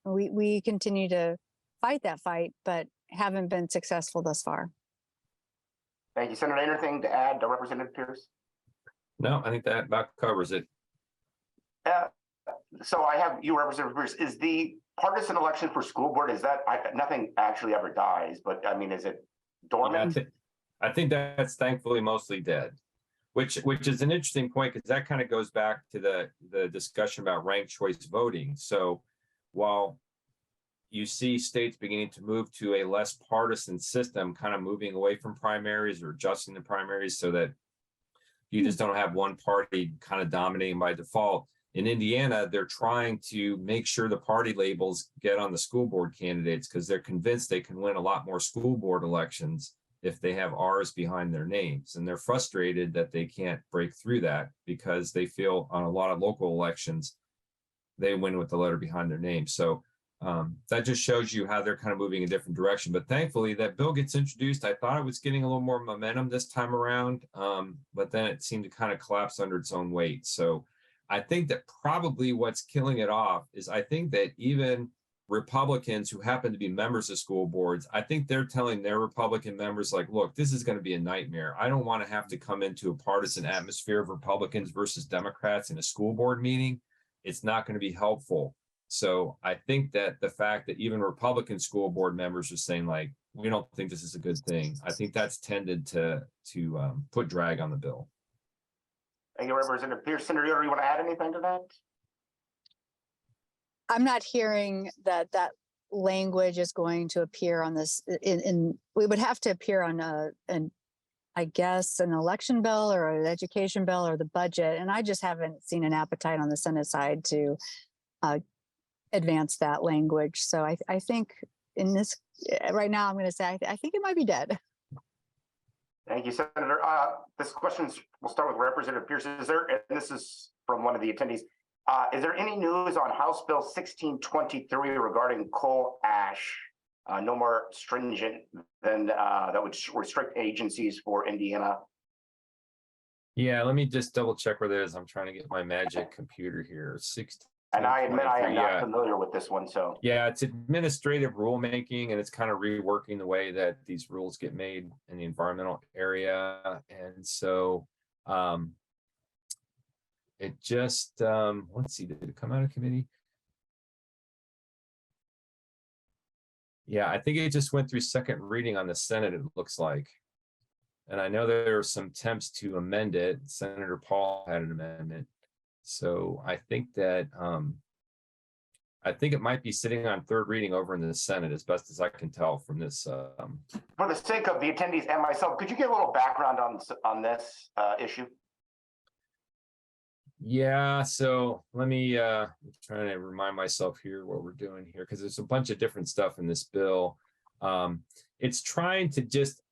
we continue to fight that fight, but haven't been successful thus far. Thank you, Senator. Anything to add to Representative Pierce? No, I think that about covers it. So I have you, Representative Pierce. Is the partisan election for school board, is that, nothing actually ever dies, but I mean, is it dormant? I think that's thankfully mostly dead, which is an interesting point because that kind of goes back to the discussion about ranked choice voting. So while you see states beginning to move to a less partisan system, kind of moving away from primaries or adjusting the primaries so that you just don't have one party kind of dominating by default. In Indiana, they're trying to make sure the party labels get on the school board candidates because they're convinced they can win a lot more school board elections if they have R's behind their names. And they're frustrated that they can't break through that because they feel on a lot of local elections, they win with the letter behind their name. So that just shows you how they're kind of moving a different direction. But thankfully that bill gets introduced. I thought it was getting a little more momentum this time around, but then it seemed to kind of collapse under its own weight. So I think that probably what's killing it off is I think that even Republicans who happen to be members of school boards, I think they're telling their Republican members, like, look, this is going to be a nightmare. I don't want to have to come into a partisan atmosphere of Republicans versus Democrats in a school board meeting. It's not going to be helpful. So I think that the fact that even Republican school board members are saying, like, we don't think this is a good thing, I think that's tended to put drag on the bill. Thank you, Representative Pierce. Senator Yoder, you want to add anything to that? I'm not hearing that language is going to appear on this. We would have to appear on I guess an election bill or an education bill or the budget, and I just haven't seen an appetite on the Senate side to advance that language. So I think in this right now, I'm going to say I think it might be dead. Thank you, Senator. This question will start with Representative Pierce. Is there, and this is from one of the attendees, is there any news on House Bill 1623 regarding coal ash? No more stringent than that would restrict agencies for Indiana Yeah, let me just double check where that is. I'm trying to get my magic computer here. 16. And I admit I am not Yeah. familiar with this one, so. Yeah, it's administrative rulemaking, and it's kind of reworking the way that these rules get made in the environmental area. And so it just, let's see, did it come out of committee? Yeah, I think it just went through second reading on the Senate, it looks like. And I know there are some attempts to amend it. Senator Paul had an amendment. So I think that I think it might be sitting on third reading over in the Senate, as best as I can tell from this. For the sake of the attendees and myself, could you give a little background on this issue? Yeah, so let me I'm trying to remind myself here what we're doing here, because there's a bunch of different stuff in this bill. It's trying to just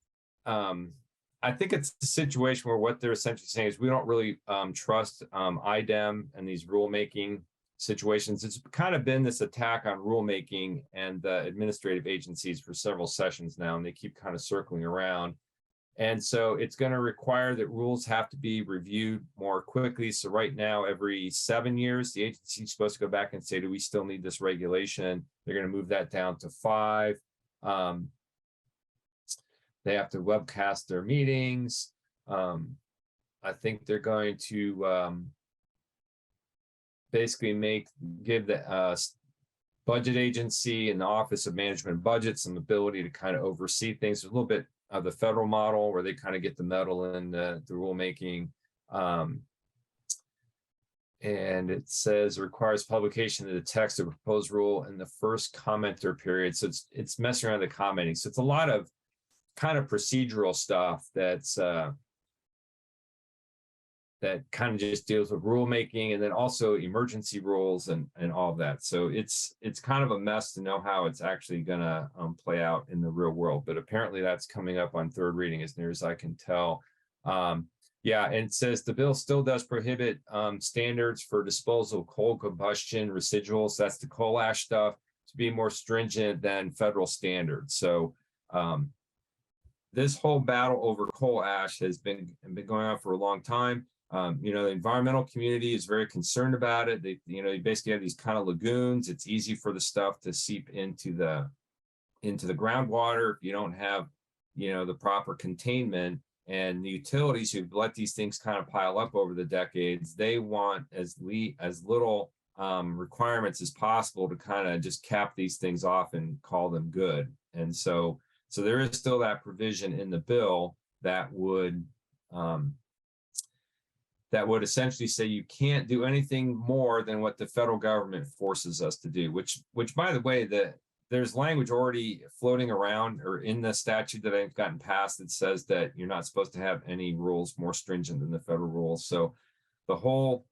I think it's a situation where what they're essentially saying is we don't really trust IDEM and these rulemaking situations. It's kind of been this attack on rulemaking and the administrative agencies for several sessions now, and they keep kind of circling around. And so it's going to require that rules have to be reviewed more quickly. So right now, every 7 years, the agency is supposed to go back and say, do we still need this regulation? They're going to move that down to 5. They have to webcast their meetings. I think they're going to basically give the budget agency and the Office of Management and Budget some ability to kind of oversee things. A little bit of the federal model where they kind of get the medal in the rulemaking. And it says it requires publication of the text of proposed rule in the first commenter period. So it's messing around the commenting. So it's a lot of kind of procedural stuff that's that kind of just deals with rulemaking, and then also emergency rules and all of that. So it's kind of a mess to know how it's actually gonna play out in the real world. But apparently that's coming up on third reading as near as I can tell. Yeah, and it says the bill still does prohibit standards for disposal of coal combustion residuals. That's the coal ash stuff, to be more stringent than federal standards. So this whole battle over coal ash has been going on for a long time. The environmental community is very concerned about it. They, you basically have these kind of lagoons. It's easy for the stuff to seep into the groundwater if you don't have, the proper containment. And the utilities who've let these things kind of pile up over the decades, they want as little requirements as possible to kind of just cap these things off and call them good. And so there is still that provision in the bill that would essentially say you can't do anything more than what the federal government forces us to do, which by the way, there's language already floating around or in the statute that I've gotten passed that says that you're not supposed to have any rules more stringent than the federal rules. So the whole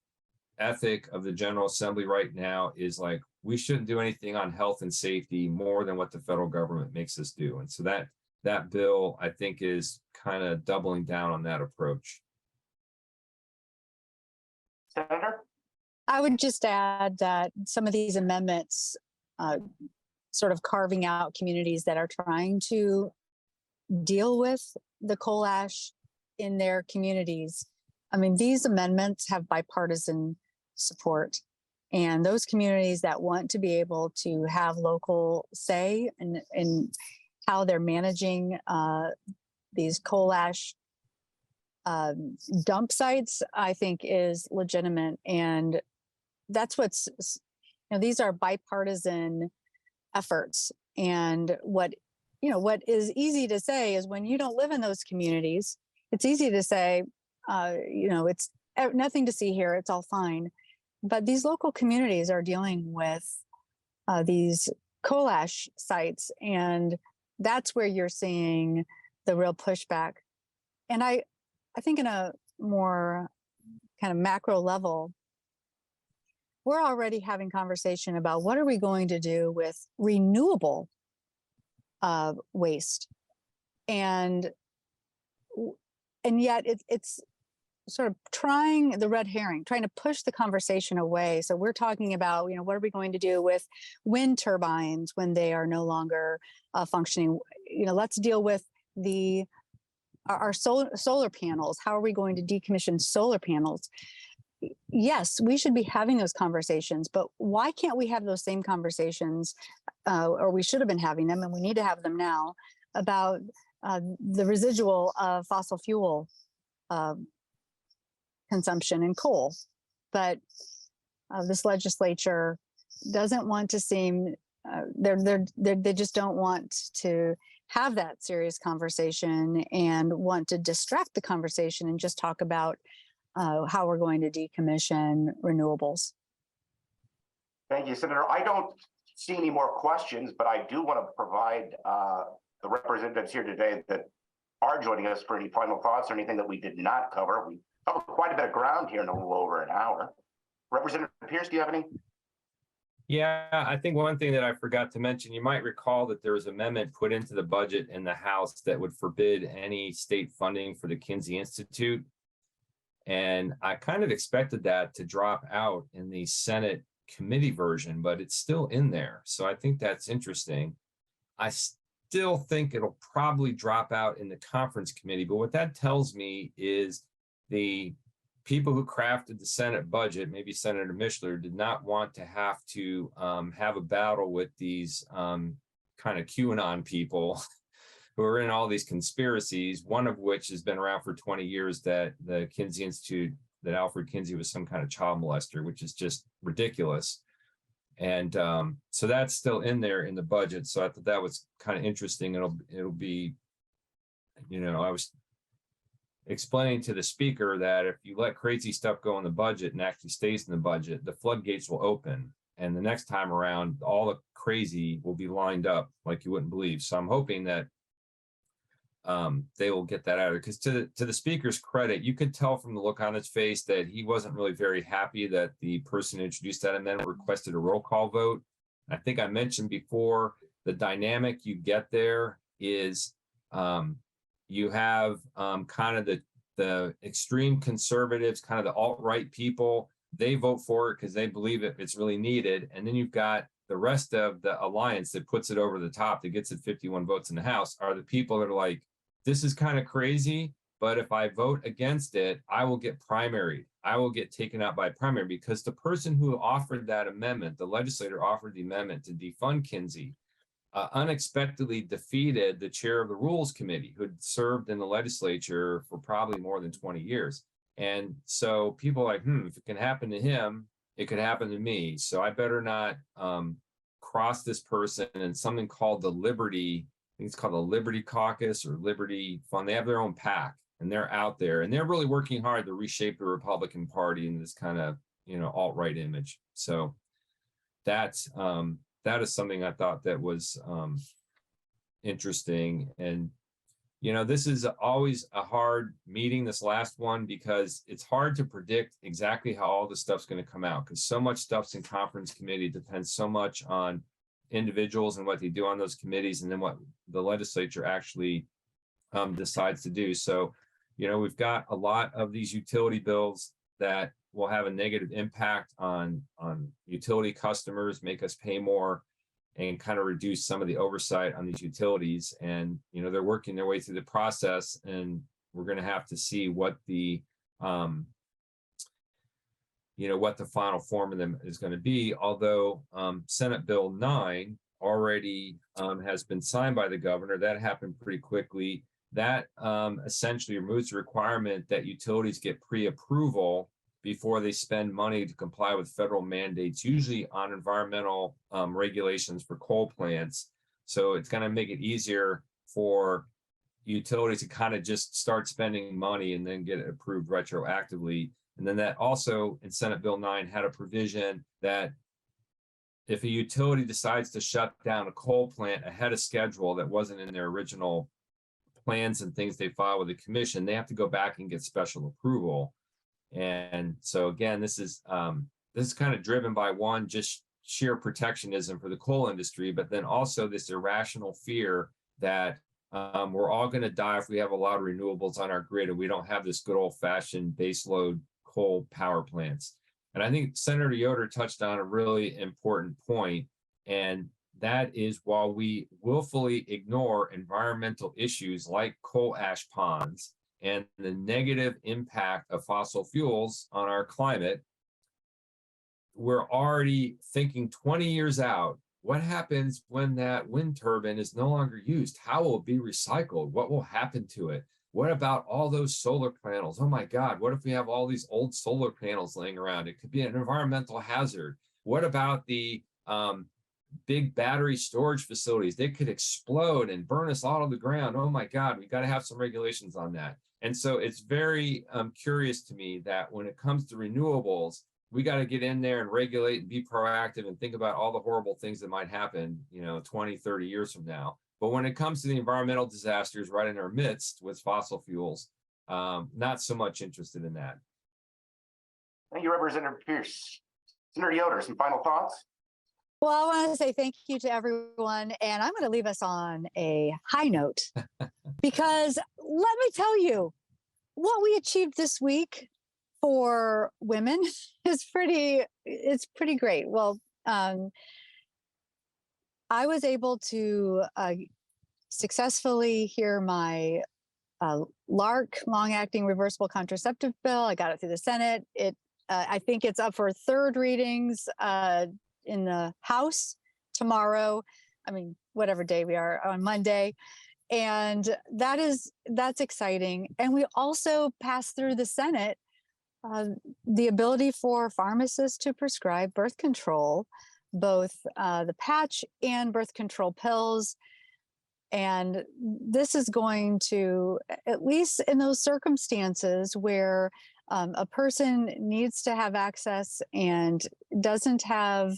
ethic of the General Assembly right now is like, we shouldn't do anything on health and safety more than what the federal government makes us do. And so that bill, I think, is kind of doubling down on that approach. Senator? I would just add that some of these amendments sort of carving out communities that are trying to deal with the coal ash in their communities. I mean, these amendments have bipartisan support, and those communities that want to be able to have local say in how they're managing these coal ash dump sites, I think is legitimate. And that's these are bipartisan efforts. And what is easy to say is when you don't live in those communities, it's easy to say, it's nothing to see here, it's all fine. But these local communities are dealing with these coal ash sites, and that's where you're seeing the real pushback. And I think in a more kind of macro level, we're already having conversation about what are we going to do with renewable waste, and yet it's sort of trying the red herring, trying to push the conversation away. So we're talking about, what are we going to do with wind turbines when they are no longer functioning? Let's deal with the our solar panels. How are we going to decommission solar panels? Yes, we should be having those conversations, but why can't we have those same conversations, or we should have been having them, and we need to have them now, about the residual of fossil fuel consumption and coal? But this legislature doesn't want to seem, they just don't want to have that serious conversation and want to distract the conversation and just talk about how we're going to decommission renewables. Thank you, Senator. I don't see any more questions, but I do want to provide the representatives here today that are joining us for any final thoughts or anything that we did not cover. We covered quite a bit of ground here in a little over an hour. Representative Pierce, do you have any? Yeah, I think one thing that I forgot to mention, you might recall that there was an amendment put into the budget in the House that would forbid any state funding for the Kinsey Institute. And I kind of expected that to drop out in the Senate committee version, but it's still in there. So I think that's interesting. I still think it'll probably drop out in the conference committee, but what that tells me is the people who crafted the Senate budget, maybe Senator Mishler, did not want to have to have a battle with these kind of QAnon people who are in all these conspiracies, one of which has been around for 20 years, that the Kinsey Institute, that Alfred Kinsey was some kind of child molester, which is just ridiculous. And so that's still in there in the budget. So I thought that was kind of interesting. It'll be, you know, I was explaining to the speaker that if you let crazy stuff go in the budget and actually stays in the budget, the floodgates will open. And the next time around, all the crazy will be lined up like you wouldn't believe. So I'm hoping that they will get that out of it. Because to the speaker's credit, you could tell from the look on his face that he wasn't really very happy that the person who introduced that amendment requested a roll call vote. I think I mentioned before, the dynamic you get there is you have kind of the extreme conservatives, kind of the alt-right people. They vote for it because they believe it's really needed. And then you've got the rest of the alliance that puts it over the top, that gets it 51 votes in the House, are the people that are like, this is kind of crazy, but if I vote against it, I will get primaried. I will get taken out by primary, because the person who offered that amendment, the legislator offered the amendment to defund Kinsey, unexpectedly defeated the chair of the Rules Committee, who had served in the legislature for probably more than 20 years. And so people are like, if it can happen to him, it could happen to me. So I better not cross this person. And something called the Liberty, I think it's called the Liberty Caucus or Liberty Fund. They have their own PAC, and they're out there, and they're really working hard to reshape the Republican Party in this kind of, you know, alt-right image. So that's that is something I thought that was interesting. And, you know, this is always a hard meeting, this last one, because it's hard to predict exactly how all this stuff's going to come out, because so much stuff's in conference committee, depends so much on individuals and what they do on those committees, and then what the legislature actually decides to do. So, you know, we've got a lot of these utility bills that will have a negative impact on utility customers, make us pay more, and kind of reduce some of the oversight on these utilities. And, you know, they're working their way through the process, and we're going to have to see what the you know, what the final form of them is going to be. Although Senate Bill 9 already has been signed by the governor. That happened pretty quickly. That essentially removes the requirement that utilities get pre-approval before they spend money to comply with federal mandates, usually on environmental regulations for coal plants. So it's going to make it easier for utilities to kind of just start spending money and then get it approved retroactively. And then that also in Senate Bill 9 had a provision that if a utility decides to shut down a coal plant ahead of schedule that wasn't in their original plans and things they file with the commission, they have to go back and get special approval. And so again, this is kind of driven by one, just sheer protectionism for the coal industry, but then also this irrational fear that we're all going to die if we have a lot of renewables on our grid and we don't have this good old-fashioned baseload coal power plants. And I think Senator Yoder touched on a really important point, and that is while we willfully ignore environmental issues like coal ash ponds and the negative impact of fossil fuels on our climate, we're already thinking 20 years out. What happens when that wind turbine is no longer used? How will it be recycled? What will happen to it? What about all those solar panels? Oh my God, what if we have all these old solar panels laying around? It could be an environmental hazard. What about the big battery storage facilities? They could explode and burn us all to the ground. Oh my God, we got to have some regulations on that. And so it's very curious to me that when it comes to renewables, we got to get in there and regulate and be proactive and think about all the horrible things that might happen, 20, 30 years from now. But when it comes to the environmental disasters right in our midst with fossil fuels, not so much interested in that. Thank you, Representative Pierce. Senator Yoder, some final thoughts? Well, I want to say thank you to everyone, and I'm going to leave us on a high note because let me tell you, what we achieved this week for women is it's pretty great. Well, I was able to successfully hear my LARC, long-acting reversible contraceptive bill. I got it through the Senate. I think it's up for third readings in the House tomorrow. I mean, whatever day we are on Monday. And that's exciting. And we also passed through the Senate the ability for pharmacists to prescribe birth control, both the patch and birth control pills. And this is going to, at least in those circumstances where a person needs to have access and doesn't have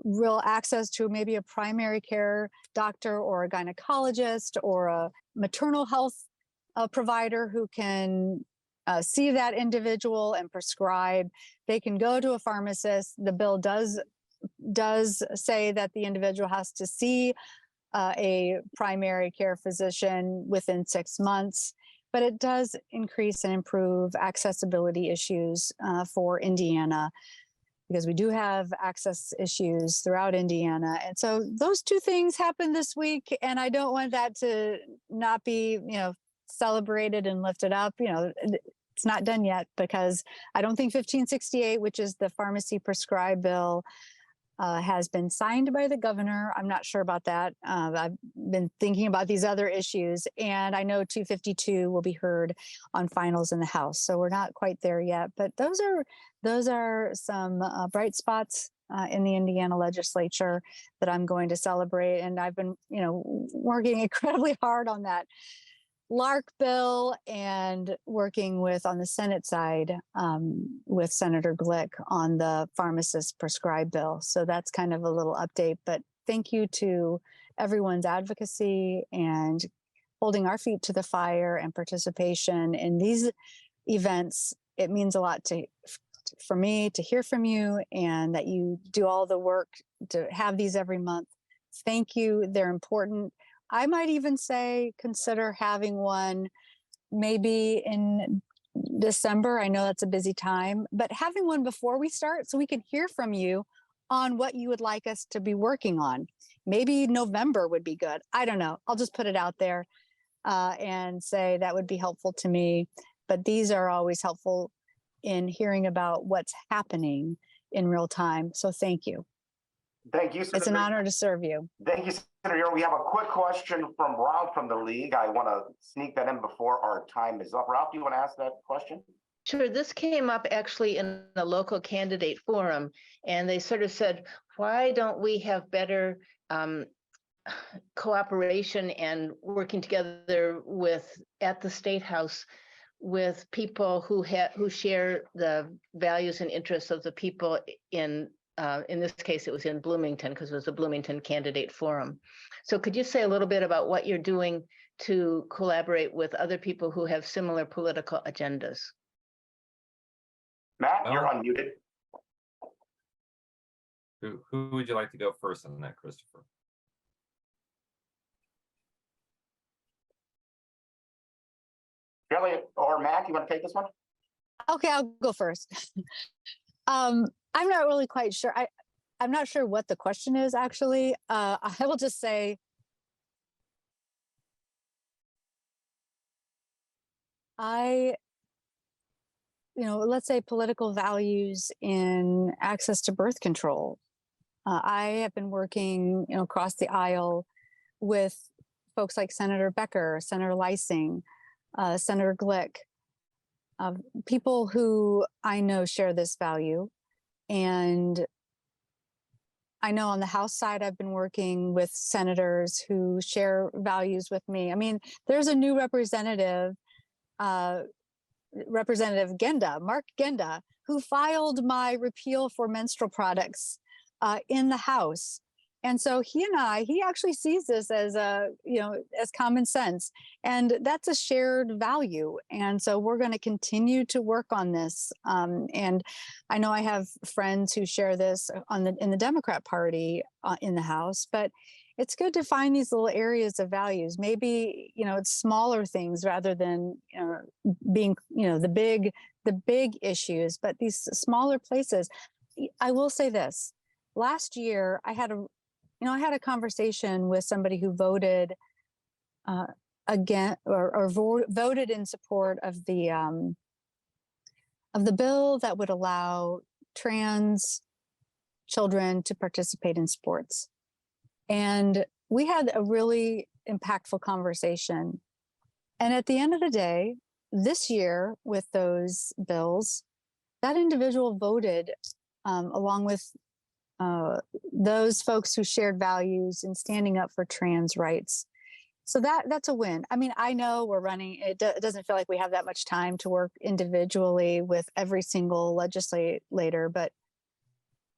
real access to maybe a primary care doctor or a gynecologist or a maternal health provider who can see that individual and prescribe, they can go to a pharmacist. The bill does say that the individual has to see a primary care physician within 6 months, but it does increase and improve accessibility issues for Indiana, because we do have access issues throughout Indiana. And so those two things happened this week, and I don't want that to not be, celebrated and lifted up. It's not done yet, because I don't think 1568, which is the pharmacy prescribed bill, has been signed by the governor. I'm not sure about that. I've been thinking about these other issues, and I know 252 will be heard on finals in the House. So we're not quite there yet, but those are some bright spots in the Indiana legislature that I'm going to celebrate. And I've been, working incredibly hard on that LARC bill and working on the Senate side with Senator Glick on the pharmacist prescribed bill. So that's kind of a little update, but thank you to everyone's advocacy and holding our feet to the fire and participation in these events. It means a lot for me to hear from you, and that you do all the work to have these every month. Thank you. They're important. I might even say consider having one maybe in December. I know that's a busy time, but having one before we start so we can hear from you on what you would like us to be working on. Maybe November would be good. I don't know. I'll just put it out there and say that would be helpful to me. But these are always helpful in hearing about what's happening in real time. So thank you. Thank you, Senator. It's an honor to serve you. Thank you, Senator. We have a quick question from Ralph from the league. I want to sneak that in before our time is up. Ralph, do you want to ask that question? Sure. This came up actually in the local candidate forum, and they sort of said, why don't we have better cooperation and working together at the State House with people who share the values and interests of the people in this case, it was in Bloomington, because it was a Bloomington candidate forum. So could you say a little bit about what you're doing to collaborate with other people who have similar political agendas? Matt, you're unmuted. Who would you like to go first on that, Christopher? Kelly or Matt, you want to take this one? Okay, I'll go first. I'm not really quite sure. I'm not sure what the question is actually. I will just say, let's say political values in access to birth control. I have been working, across the aisle with folks like Senator Becker, Senator Lysing, Senator Glick, people who I know share this value. And I know on the House side, I've been working with senators who share values with me. I mean, there's a new representative, Representative Genda, Mark Genda, who filed my repeal for menstrual products in the House. And so he actually sees this as as common sense. And that's a shared value. And so we're going to continue to work on this. And I know I have friends who share this in the Democrat Party in the House, but it's good to find these little areas of values. Maybe, it's smaller things rather than being, the big issues, but these smaller places. I will say this. Last year, I had a conversation with somebody who voted again voted in support of the bill that would allow trans children to participate in sports. And we had a really impactful conversation. And at the end of the day, this year with those bills, that individual voted along with those folks who shared values and standing up for trans rights. So that's a win. I mean, I know we're running, it doesn't feel like we have that much time to work individually with every single legislator, but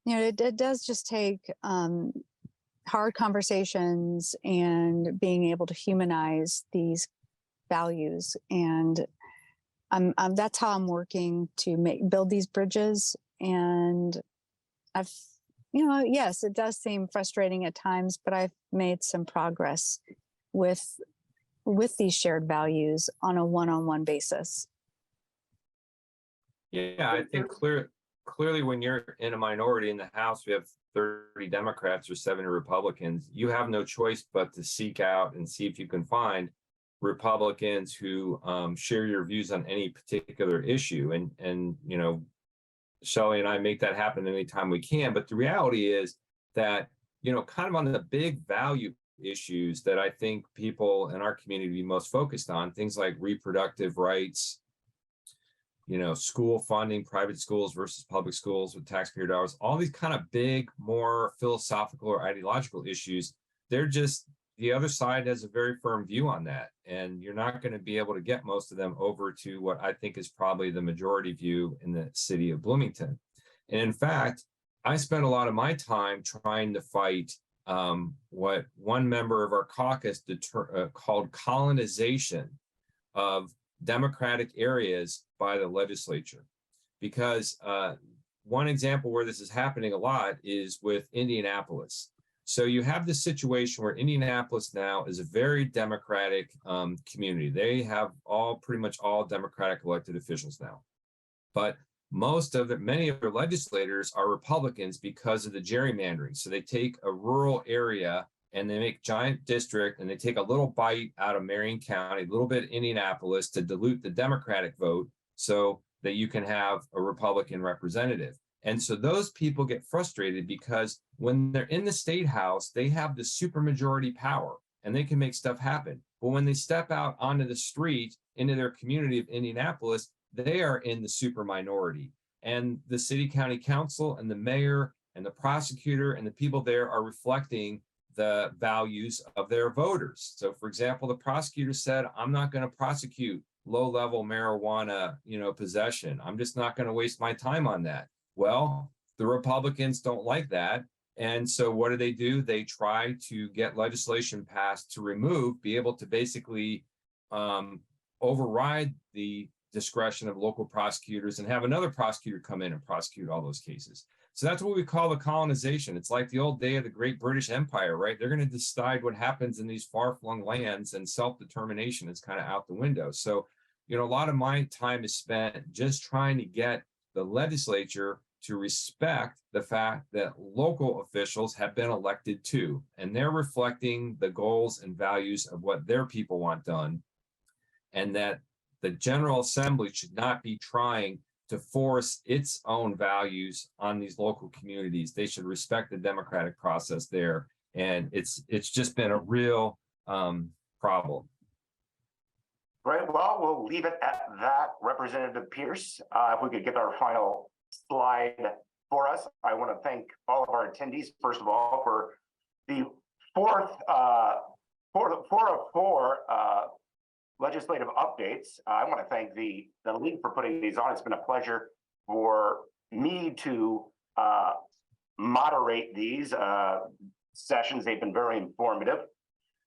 it does just take hard conversations and being able to humanize these values. And that's how I'm working to build these bridges. And I've yes, it does seem frustrating at times, but I've made some progress with these shared values on a one-on-one basis. Yeah, I think clearly when you're in a minority in the House, we have 30 Democrats or 70 Republicans, you have no choice but to seek out and see if you can find Republicans who share your views on any particular issue. And Shelley and I make that happen anytime we can. But the reality is that, kind of on the big value issues that I think people in our community most focused on, things like reproductive rights, school funding, private schools versus public schools with taxpayer dollars, all these kind of big, more philosophical or ideological issues, they're just, the other side has a very firm view on that. And you're not going to be able to get most of them over to what I think is probably the majority view in the city of Bloomington. And in fact, I spent a lot of my time trying to fight what one member of our caucus called colonization of Democratic areas by the legislature. Because one example where this is happening a lot is with Indianapolis. So you have this situation where Indianapolis now is a very Democratic community. They have pretty much all Democratic elected officials now. But many of their legislators are Republicans because of the gerrymandering. So they take a rural area and they make giant district and they take a little bite out of Marion County, a little bit of Indianapolis to dilute the Democratic vote so that you can have a Republican representative. And so those people get frustrated because when they're in the state house, they have the supermajority power and they can make stuff happen. But when they step out onto the street into their community of Indianapolis, they are in the super minority. And the city county council and the mayor and the prosecutor and the people there are reflecting the values of their voters. So for example, the prosecutor said, I'm not going to prosecute low-level marijuana, possession. I'm just not going to waste my time on that. Well, the Republicans don't like that. And so what do? They try to get legislation passed to be able to basically override the discretion of local prosecutors and have another prosecutor come in and prosecute all those cases. So that's what we call the colonization. It's like the old day of the Great British Empire, right? They're going to decide what happens in these far-flung lands, and self-determination is kind of out the window. So, a lot of my time is spent just trying to get the legislature to respect the fact that local officials have been elected too, and they're reflecting the goals and values of what their people want done, and that the General Assembly should not be trying to force its own values on these local communities. They should respect the democratic process there. And it's just been a real problem. Right, well, we'll leave it at that. Representative Pierce, if we could get our final slide for us. I want to thank all of our attendees, first of all, for the four of four legislative updates. I want to thank the league for putting these on. It's been a pleasure for me to moderate these sessions. They've been very informative.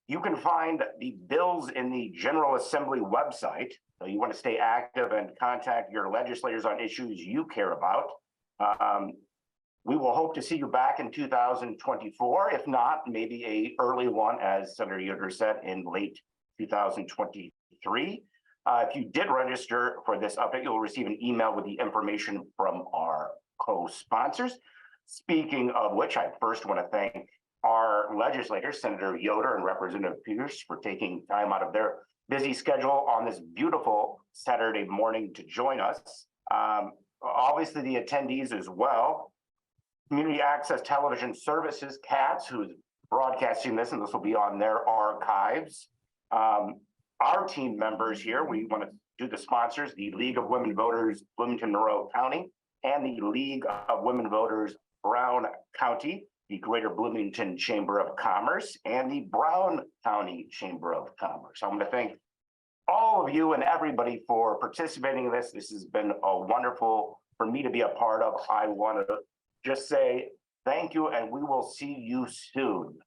You can find the bills in the General Assembly website. So you want to stay active and contact your legislators on issues you care about. We will hope to see you back in 2024. If not, maybe an early one, as Senator Yoder said, in late 2023. If you did register for this update, you'll receive an email with the information from our co-sponsors. Speaking of which, I first want to thank our legislators, Senator Yoder and Representative Pierce, for taking time out of their busy schedule on this beautiful Saturday morning to join us. Obviously, the attendees as well. Community Access Television Services, CATS, who's broadcasting this, and this will be on their archives. Our team members here, we want to do the sponsors, the League of Women Voters, Bloomington, Monroe County, and the League of Women Voters, Brown County, the Greater Bloomington Chamber of Commerce, and the Brown County Chamber of Commerce. I want to thank all of you and everybody for participating in this. This has been a wonderful for me to be a part of. I want to just say thank you, and we will see you soon.